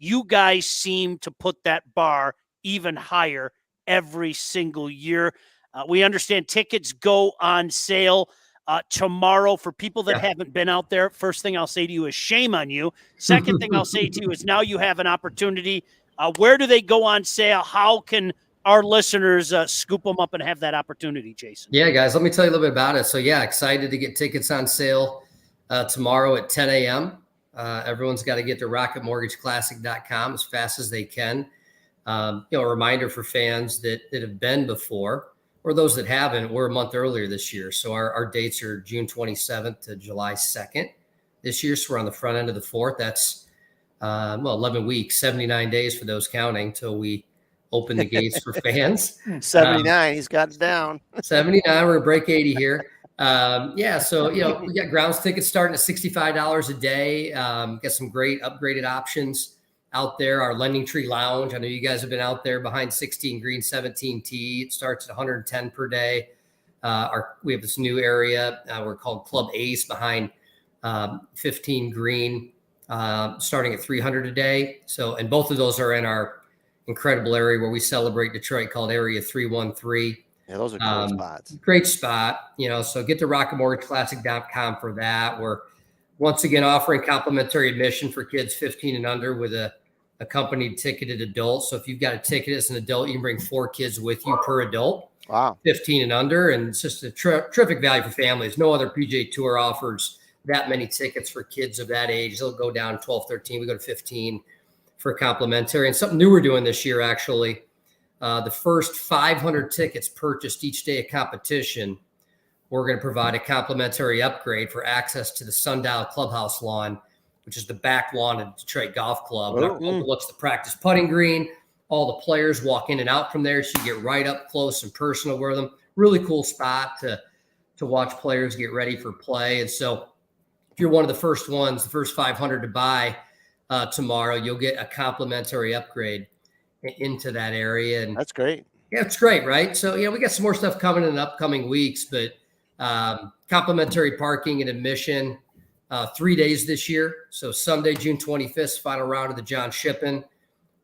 You guys seem to put that bar even higher every single year. We understand tickets go on sale tomorrow. For people that haven't been out there, first thing I'll say to you is shame on you. Second thing I'll say to you is now you have an opportunity. Where do they go on sale? How can our listeners scoop them up and have that opportunity, Jason? Yeah, guys, let me tell you a little bit about it. So, excited to get tickets on sale tomorrow at 10 a.m. Everyone's got to get to rocketmortgageclassic.com as fast as they can. A reminder for fans that have been before, or those that haven't, we're a month earlier this year. So our dates are June 27th to July 2nd this year. So we're on the front end of the 4th. That's 11 weeks, 79 days for those counting till we open the gates for fans. 79, he's got it down. 79, we're gonna break 80 here. So we got grounds tickets starting at $65 a day. Got some great upgraded options out there. Our Lending Tree Lounge, I know you guys have been out there behind 16 green, 17 tee. It starts at $110 per day. We have this new area we're called Club Ace behind 15 green, starting at $300 a day. So, and both of those are in our incredible area where we celebrate Detroit called Area 313. Yeah, those are cool spots. Great spot, so get to rocketmortgageclassic.com for that. We're once again offering complimentary admission for kids 15 and under with a accompanied ticketed adult. So if you've got a ticket as an adult, you can bring 4 kids with you per adult. Wow. 15 and under. And it's just a terrific value for families. No other PGA Tour offers that many tickets for kids of that age. They'll go down 12, 13. We go to 15 for complimentary. And something new we're doing this year, actually, the first 500 tickets purchased each day of competition, we're going to provide a complimentary upgrade for access to the Sundial Clubhouse lawn, which is the back lawn of Detroit Golf Club. It overlooks the practice putting green. All the players walk in and out from there, so you get right up close and personal with them. Really cool spot to watch players get ready for play. And so if you're one of the first ones, the first 500 to buy tomorrow, you'll get a complimentary upgrade into that area. And that's great. Yeah, it's great, right? So, we got some more stuff coming in the upcoming weeks, but complimentary parking and admission 3 days this year. So Sunday, June 25th, final round of the John Shippen.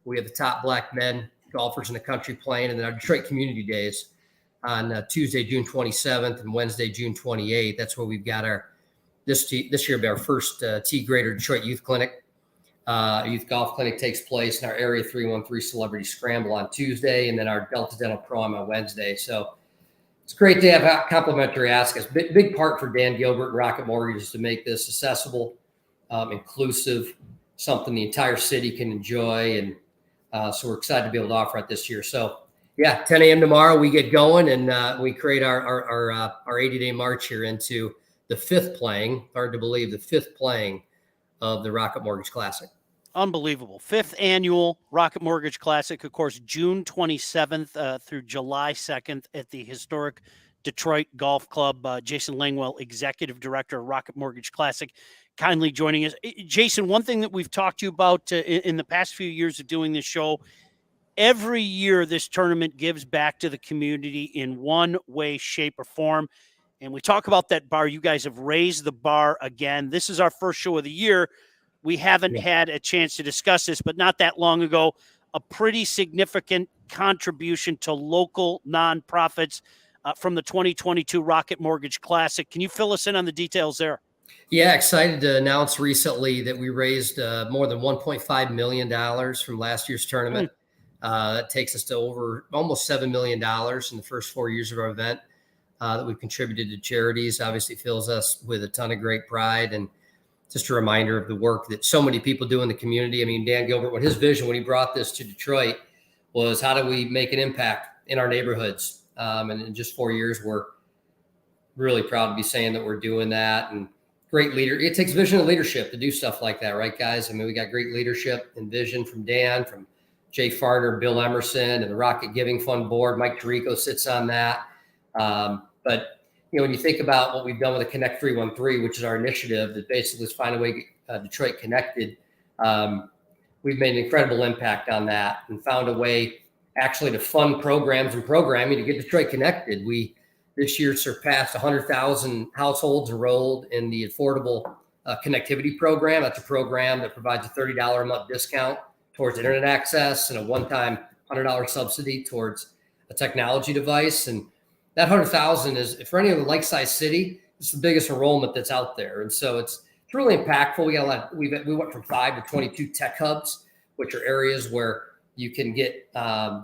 We have the top black men golfers in the country playing, and then our Detroit Community Days on Tuesday, June 27th, and Wednesday, June 28th. That's where we've got this year will be our first T Grader Detroit Youth Clinic. Youth Golf Clinic takes place in our Area 313 Celebrity Scramble on Tuesday, and then our Delta Dental Pro on Wednesday. So it's great to have complimentary access. Big part for Dan Gilbert and Rocket Mortgage is to make this accessible, inclusive, something the entire city can enjoy. And so we're excited to be able to offer it this year. So yeah, 10 a.m. tomorrow we get going, and we create our 80-day march here into the fifth playing, hard to believe, the fifth playing of the Rocket Mortgage Classic. Unbelievable. Fifth annual Rocket Mortgage Classic, of course, June 27th through July 2nd at the historic Detroit Golf Club. Jason Langwell, Executive Director of Rocket Mortgage Classic, kindly joining us. Jason, one thing that we've talked to you about in the past few years of doing this show, every year this tournament gives back to the community in one way, shape, or form. And we talk about that bar. You guys have raised the bar again. This is our first show of the year. We haven't had a chance to discuss this, but not that long ago, a pretty significant contribution to local nonprofits from the 2022 Rocket Mortgage Classic. Can you fill us in on the details there? Yeah, excited to announce recently that we raised more than $1.5 million from last year's tournament. That takes us to over almost $7 million in the first 4 years of our event that we've contributed to charities. Obviously fills us with a ton of great pride, and just a reminder of the work that so many people do in the community. I mean, Dan Gilbert, what his vision when he brought this to Detroit was, how do we make an impact in our neighborhoods? And in just 4 years, we're really proud to be saying that we're doing that. And great leader. It takes vision and leadership to do stuff like that, right, guys? I mean, we got great leadership and vision from Dan, from Jay Farner, Bill Emerson, and the Rocket Giving Fund Board. Mike Tirico sits on that. But you know, when you think about what we've done with the Connect 313, which is our initiative that basically is find a way to get Detroit connected, we've made an incredible impact on that and found a way actually to fund programs and programming to get Detroit connected. We this year surpassed 100,000 households enrolled in the Affordable Connectivity Program. That's a program that provides a $30 a month discount towards internet access and a one-time $100 subsidy towards a technology device. And that 100,000 is, for any other like-sized city, it's the biggest enrollment that's out there. And so it's really impactful. We got a lot. We went from 5 to 22 tech hubs, which are areas where you can get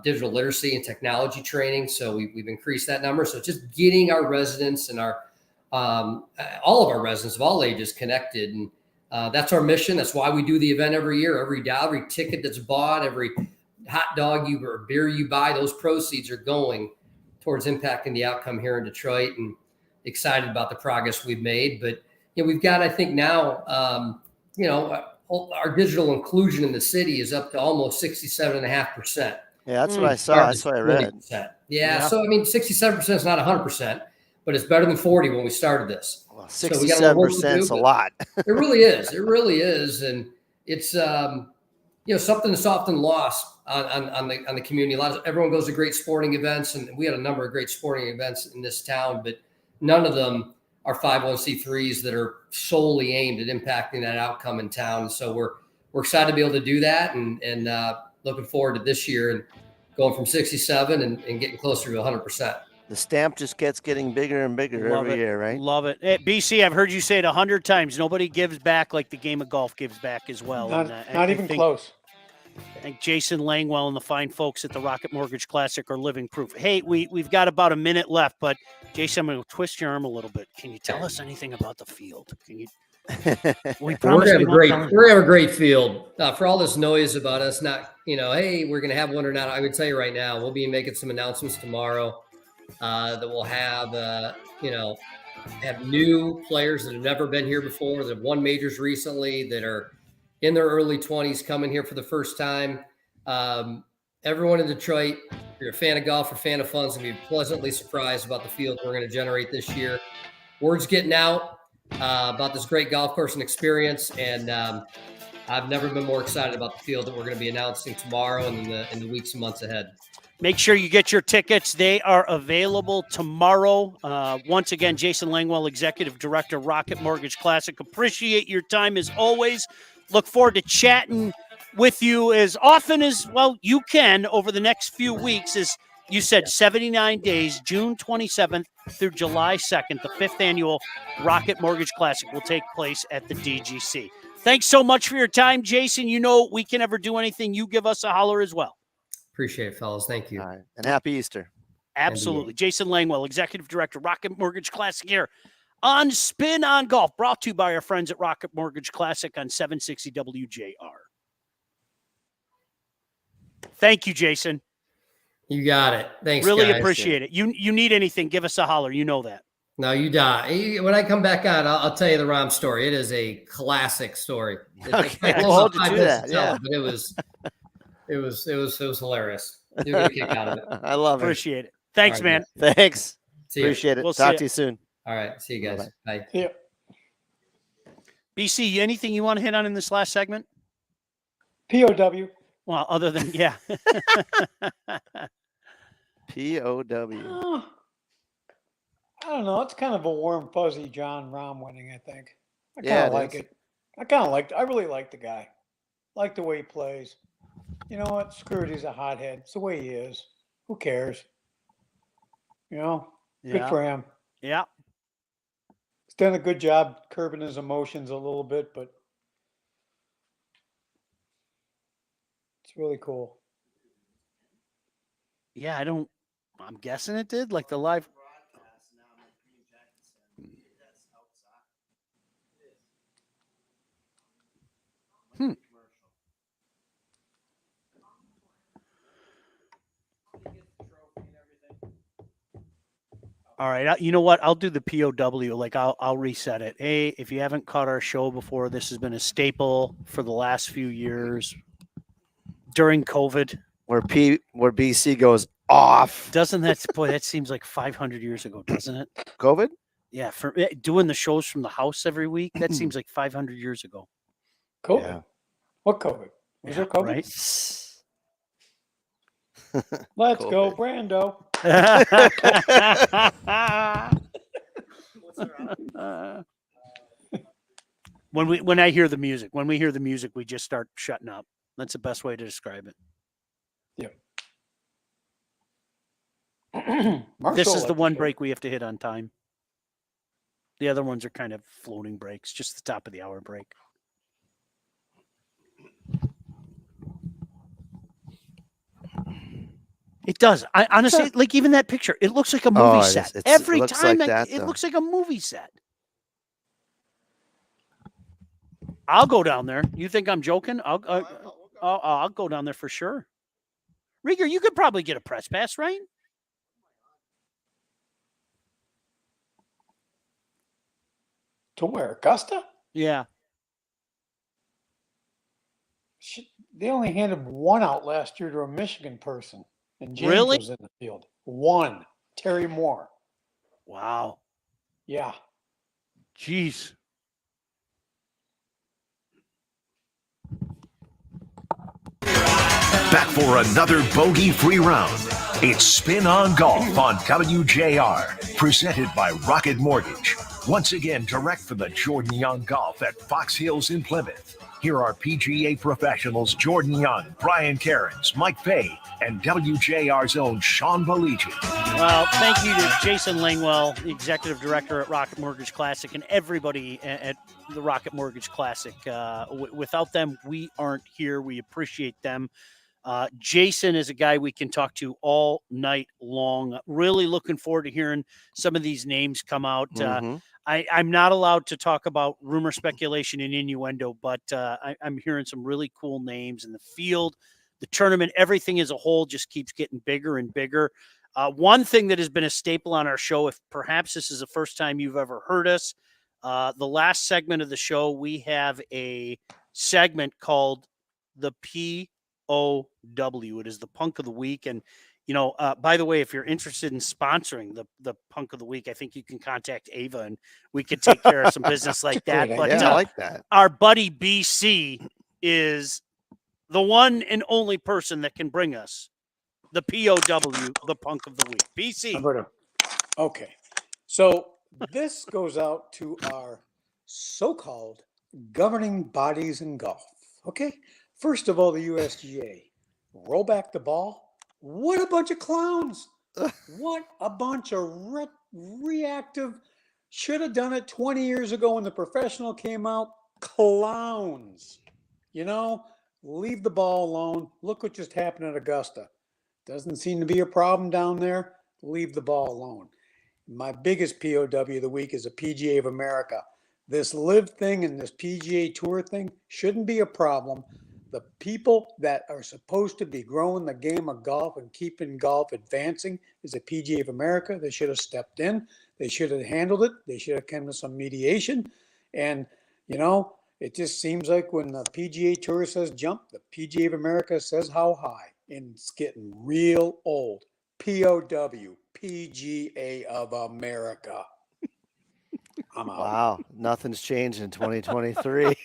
digital literacy and technology training. So we've increased that number. So just getting our residents and our all of our residents of all ages connected, and that's our mission. That's why we do the event every year. Every ticket that's bought, every hot dog or beer you buy, those proceeds are going towards impacting the outcome here in Detroit. And excited about the progress we've made. But you know, we've got, I think now, our digital inclusion in the city is up to almost 67.5%. Yeah, that's what I saw. That's what I read. Yeah. So, I mean, 67% is not 100%, but it's better than 40 when we started this. Well, 67% is a lot. It really is. It really is. And it's, something that's often lost on the community. Everyone goes to great sporting events, and we had a number of great sporting events in this town, but none of them are 501c3s that are solely aimed at impacting that outcome in town. So we're excited to be able to do that, and looking forward to this year and going from 67 and getting closer to 100%. The stamp just getting bigger and bigger every year, right? Love it. Hey, BC, I've heard you say it 100 times. Nobody gives back like the game of golf gives back as well. Not even close. I think Jason Langwell and the fine folks at the Rocket Mortgage Classic are living proof. Hey, we've got about a minute left, but Jason, I'm going to twist your arm a little bit. Can you tell us anything about the field? Can you? We're gonna have a great field. For all this noise about us not, hey, we're gonna have one or not, I would tell you right now, we'll be making some announcements tomorrow that will have have new players that have never been here before, that have won majors recently, that are in their early 20s coming here for the first time. Everyone in Detroit, if you're a fan of golf or fan of fun, is going to be pleasantly surprised about the field we're going to generate this year. Word's getting out about this great golf course and experience, and I've never been more excited about the field that we're going to be announcing tomorrow and in the weeks and months ahead. Make sure you get your tickets. They are available tomorrow. Once again, Jason Langwell, Executive Director, Rocket Mortgage Classic. Appreciate your time as always. Look forward to chatting with you as often as, you can over the next few weeks. As you said, 79 days, June 27th through July 2nd, the 5th annual Rocket Mortgage Classic will take place at the DGC. Thanks so much for your time, Jason. We can never do anything. You give us a holler as well. Appreciate it, fellas. Thank you. All right. And happy Easter. Absolutely. Jason Langwell, Executive Director, Rocket Mortgage Classic here on Spin on Golf, brought to you by our friends at Rocket Mortgage Classic on 760 WJR. Thank you, Jason. You got it. Thanks, really guys. appreciate it. You need anything, give us a holler. You know that. No, you die. When I come back on, I'll tell you the Rom story. It is a classic story. Okay, we'll hold you to that. Yeah, but it was hilarious. You get a kick out of it. I love it. Appreciate it. Thanks, man. Thanks. See you. Appreciate it. We'll Talk see to you soon. All right. See you guys. Bye. Yeah. BC, anything you want to hit on in this last segment? POW. Well, other than, yeah. POW. I don't know. It's kind of a warm, fuzzy John Rahm winning, I think. I kind Yeah, of it like is. it. I really like the guy. Like the way he plays. You know what? Screw it. He's a hothead. It's the way he is. Who cares? You know? Good Yeah. for him. Yeah. He's done a good job curbing his emotions a little bit, but it's really cool. Yeah, I'm guessing it did. Like the live. All right. You know what? I'll do the POW. Like I'll reset it. Hey, if you haven't caught our show before, this has been a staple for the last few years during COVID. Where BC goes off. Doesn't that, boy, that seems like 500 years ago, doesn't it? COVID? Yeah. For doing the shows from the house every week, that seems like 500 years ago. COVID. Yeah. What COVID? Was there COVID? Right? Let's COVID. go, Brando. When I hear the music, we just start shutting up. That's the best way to describe it. This is the one break we have to hit on time. The other ones are kind of floating breaks, just the top of the hour break. It does. I honestly, like even that picture, it looks like a movie set. Every looks time like that, it though. looks like a movie set. I'll go down there. You think I'm joking? I'll go down there for sure. Rieger, you could probably get a press pass, right? To where? Augusta? Yeah. They only handed one out last year to a Michigan person, and James Really? was in the field. One. Terry Moore. Wow. Yeah. Jeez. Back for another bogey-free round. It's Spin on Golf on WJR, presented by Rocket Mortgage. Once again, direct from the Jordan Young Golf at Fox Hills in Plymouth. Here are PGA professionals Jordan Young, Brian Cairns, Mike Fay, and WJR's own Sean Baligian. Well, thank you to Jason Langwell, the executive director at Rocket Mortgage Classic, and everybody at the Rocket Mortgage Classic. Without them, we aren't here. We appreciate them. Jason is a guy we can talk to all night long. Really looking forward to hearing some of these names come out. I'm not allowed to talk about rumor, speculation, and innuendo, but I'm hearing some really cool names in the field. The tournament, everything as a whole just keeps getting bigger and bigger. One thing that has been a staple on our show, if perhaps this is the first time you've ever heard us, the last segment of the show, we have a segment called the POW. It is the Punk of the Week. And, you know, by the way, if you're interested in sponsoring the Punk of the Week, I think you can contact Ava and we could take care of some business like that. But I like that. Our buddy BC is the one and only person that can bring us the POW, the Punk of the Week. BC. Alberto. Okay. So this goes out to our so-called governing bodies in golf. Okay. First of all, the USGA. Roll back the ball. What a bunch of clowns. What a bunch of reactive. Should have done it 20 years ago when the professional came out. Clowns. You know, leave the ball alone. Look what just happened at Augusta. Doesn't seem to be a problem down there. leave the ball alone. My biggest POW of the week is the PGA of America. This live thing and this PGA Tour thing shouldn't be a problem. The people that are supposed to be growing the game of golf and keeping golf advancing is the PGA of America. They should have stepped in. They should have handled it. They should have come to some mediation. And, it just seems like when the PGA Tour says jump, the PGA of America says how high. And it's getting real old. POW, PGA of America. I'm out. Wow, nothing's changed in 2023.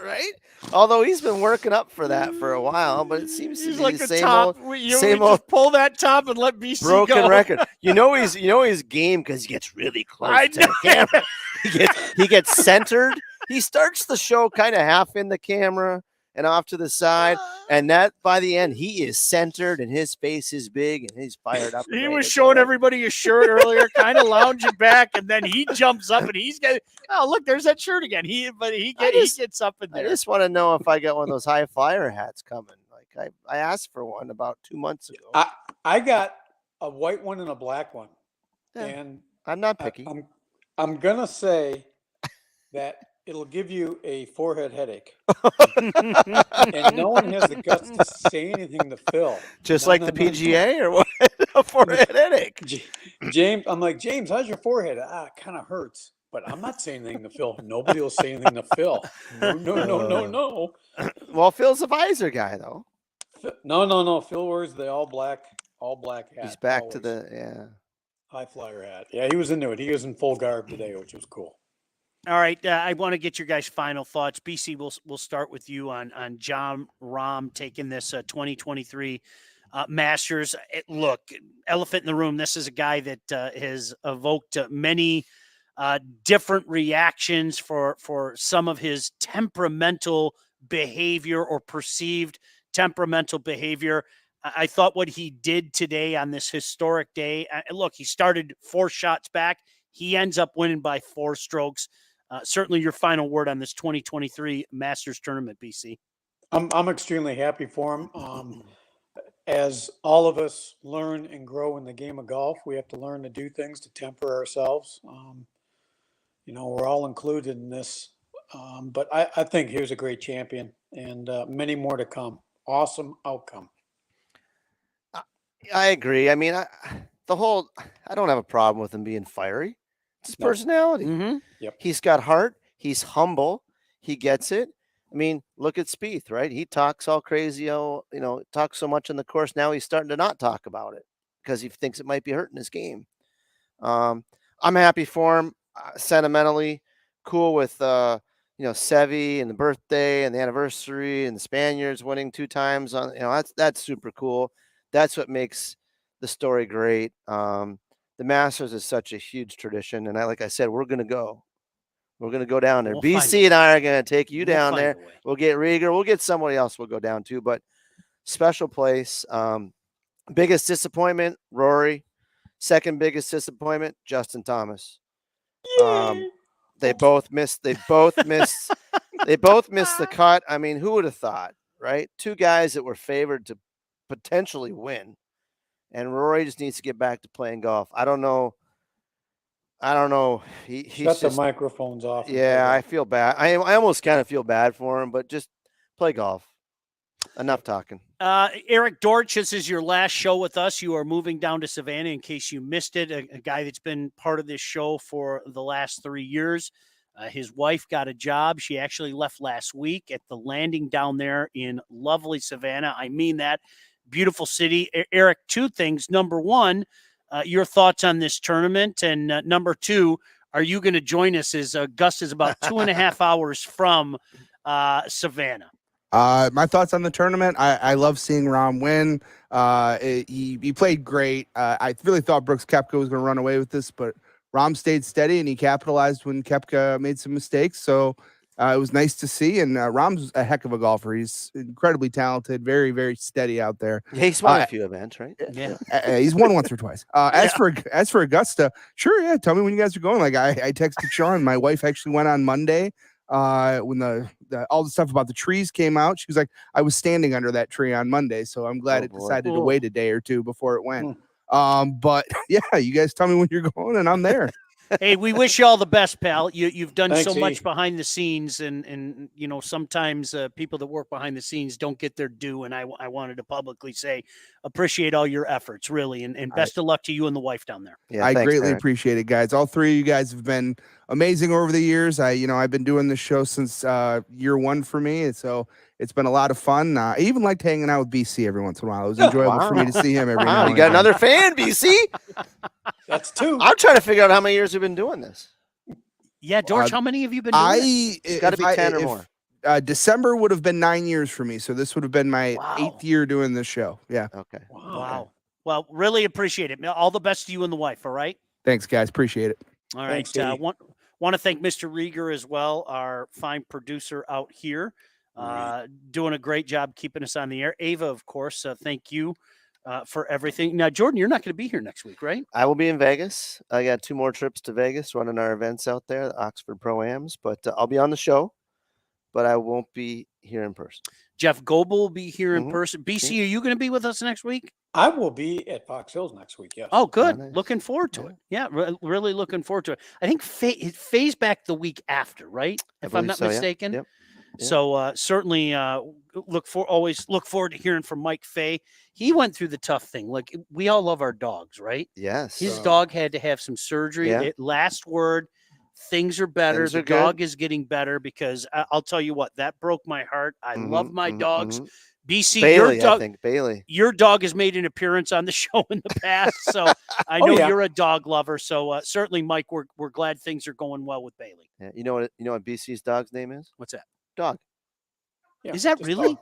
Right? Although he's been working up for that for a while, but it seems to He's be like the the same top. old, We same old just pull that top and let BC broken go. record. He's game because he gets really close I to the camera. He gets centered. He starts the show kind of half in the camera and off to the side, and that by the end he is centered and his face is big and he's fired up. He was showing everybody his shirt earlier, kind of lounging back, and then he jumps up and he's got. Oh, look, there's that shirt again. He gets up in there. I just want to know if I got one of those high flyer hats coming. Like I asked for one about 2 months ago. I got a white one and a black one, and I'm not picky. I'm gonna say that it'll give you a forehead headache, and no one has the guts to say anything to Phil. Just like the PGA or what? A forehead headache. James, I'm like, James, how's your forehead? It kind of hurts, but I'm not saying anything to Phil. Nobody will say anything to Phil. No. Well, Phil's a visor guy though. No. Phil wears the all black hat. He's back always. to the High flyer hat. Yeah, he was into it. He was in full garb today, which was cool. All right, I want to get your guys' final thoughts. BC, we'll start with you on Jon Rahm taking this 2023 Masters. Look, elephant in the room. This is a guy that has evoked many different reactions for some of his temperamental behavior or perceived temperamental behavior. I thought what he did today on this historic day. Look, he started 4 shots back. He ends up winning by 4 strokes. Certainly your final word on this 2023 Masters tournament, BC. I'm extremely happy for him. As all of us learn and grow in the game of golf, we have to learn to do things to temper ourselves. We're all included in this. But I think he was a great champion and many more to come. Awesome outcome. I agree. I mean, I don't have a problem with him being fiery. It's his personality. Mm-hmm. Yep. He's got heart. He's humble. He gets it. I mean, look at Spieth, right? He talks all crazy, talks so much on the course. Now he's starting to not talk about it because he thinks it might be hurting his game. I'm happy for him. Sentimentally, cool with Seve and the birthday and the anniversary and the Spaniards winning 2 times on. That's super cool. That's what makes the story great. The Masters is such a huge tradition, and like I said, we're gonna go. We're gonna go down there. We'll BC and I are gonna take you down find there. a way. We'll get Rieger. We'll get somebody else. We'll go down too. But special place. Biggest disappointment, Rory. Second biggest disappointment, Justin Thomas. They both missed. They both missed the cut. I mean, who would have thought, right? 2 guys that were favored to potentially win. And Rory just needs to get back to playing golf. I don't know. He's Shut the just, microphones off. yeah, I feel bad. I almost kind of feel bad for him, but just play golf. Enough talking. Eric Dortch, this is your last show with us. You are moving down to Savannah in case you missed it. A guy that's been part of this show for the last 3 years. His wife got a job. She actually left last week at the landing down there in lovely Savannah. I mean that. Beautiful city. Eric, 2 things. Number 1, your thoughts on this tournament. And number 2, are you going to join us as Gus is about 2.5 hours from Savannah? My thoughts on the tournament. I love seeing Rahm win. He played great. I really thought Brooks Koepka was going to run away with this, but Rahm stayed steady and he capitalized when Koepka made some mistakes. So it was nice to see. And Rahm's a heck of a golfer. He's incredibly talented, very, very steady out there. Yeah, he's won a few events, right? Yeah. He's won once or twice. As for Augusta, sure, yeah. Tell me when you guys are going. Like I texted Sean. My wife actually went on Monday. when all the stuff about the trees came out. She was like, I was standing under that tree on Monday, so I'm glad it decided to wait a day or two before it went. But yeah, you guys tell me when you're going, and I'm there. Hey, we wish you all the best, pal. You've done Thanks, so much E. behind the scenes, and sometimes people that work behind the scenes don't get their due. And I wanted to publicly say, appreciate all your efforts, really, and best of luck to you and the wife down there. Yeah, I thanks, greatly Eric. appreciate it, guys. All three of you guys have been amazing over the years. I've been doing this show since year one for me, and so it's been a lot of fun. I even liked hanging out with BC every once in a while. It was enjoyable for me to see him every now Wow, and you got again. another fan, BC? That's 2. I'm trying to figure out how many years we've been doing this. Yeah, Dorch, how many have you been doing? It's got to be 10 or more. December would have been 9 years for me, so this would have been my 8th year doing this show. Yeah. Okay. Wow. Well, really appreciate it. All the best to you and the wife. All right. Thanks, guys. Appreciate it. All right. Thanks, Want to thank Mr. Rieger as well, our fine producer out here, doing a great job keeping us on the air. Ava, of course, thank you for everything. Now, Jordan, you're not going to be here next week, right? I will be in Vegas. I got 2 more trips to Vegas running our events out there, the Oxford Pro-Ams, but I'll be on the show, but I won't be here in person. Jeff Goebel will be here in person. BC, are you going to be with us next week? I will be at Fox Hills next week. Yes. Oh, good. nice. Looking forward to it. Yeah, really looking forward to it. I think Faye's back the week after, right? If I'm not mistaken. Yep. So certainly look forward to hearing from Mike Fay. He went through the tough thing. Like, we all love our dogs, right? Yes. His dog had to have some surgery. Yeah. Last word, things are better. Things The are good. dog is getting better, because I'll tell you what, that broke my heart. I love my dogs. BC, Bailey, your dog, I think. Bailey. your dog has made an appearance on the show in the past, so I know you're a dog lover. So certainly, Mike, we're glad things are going well with Bailey. Yeah. You know what BC's dog's name is? What's that? Dog. Yeah, Is that just really?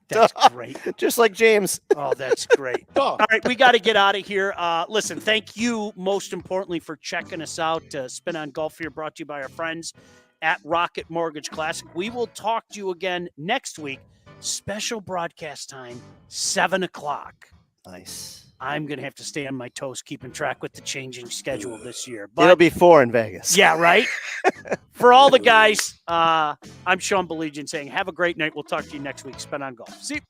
dog. That's great. Just like James. Oh, that's great. Dog. All right, we got to get out of here. Listen, thank you most importantly for checking us out. Spin on Golf here, brought to you by our friends at Rocket Mortgage Classic. We will talk to you again next week. Special broadcast time, 7 o'clock. Nice. I'm going to have to stay on my toes keeping track with the changing schedule this year. But It'll be 4 in Vegas. yeah, right? For all the guys, I'm Sean Baligian saying have a great night. We'll talk to you next week. Spin on Golf. See you.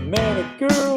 Man or girl.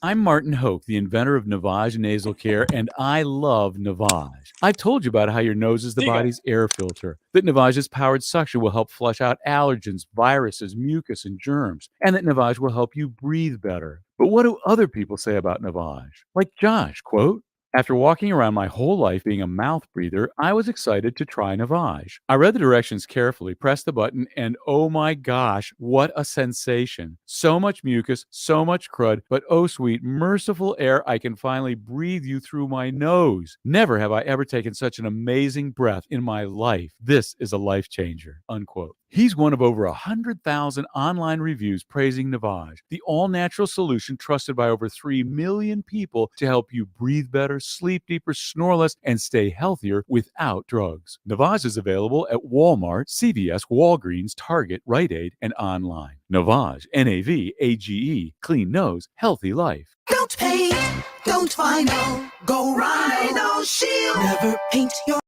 I'm Martin Hoke, the inventor of Navage Nasal Care, and I love Navage. I've told you about how your nose is the body's air filter, that Navage's powered suction will help flush out allergens, viruses, mucus, and germs, and that Navage will help you breathe better. But what do other people say about Navage? Like Josh, quote, "After walking around my whole life being a mouth breather, I was excited to try Navage. I read the directions carefully, pressed the button, and oh my gosh, what a sensation. So much mucus, so much crud, but oh sweet, merciful air I can finally breathe you through my nose. Never have I ever taken such an amazing breath in my life. This is a life changer," unquote. He's one of over 100,000 online reviews praising Navage, the all-natural solution trusted by over 3 million people to help you breathe better, sleep deeper, snore less, and stay healthier without drugs. Navage is available at Walmart, CVS, Walgreens, Target, Rite Aid, and online. Navage, N-A-V-A-G-E, clean nose, healthy life. Don't paint, don't vinyl, go Rhino Shield. Never paint your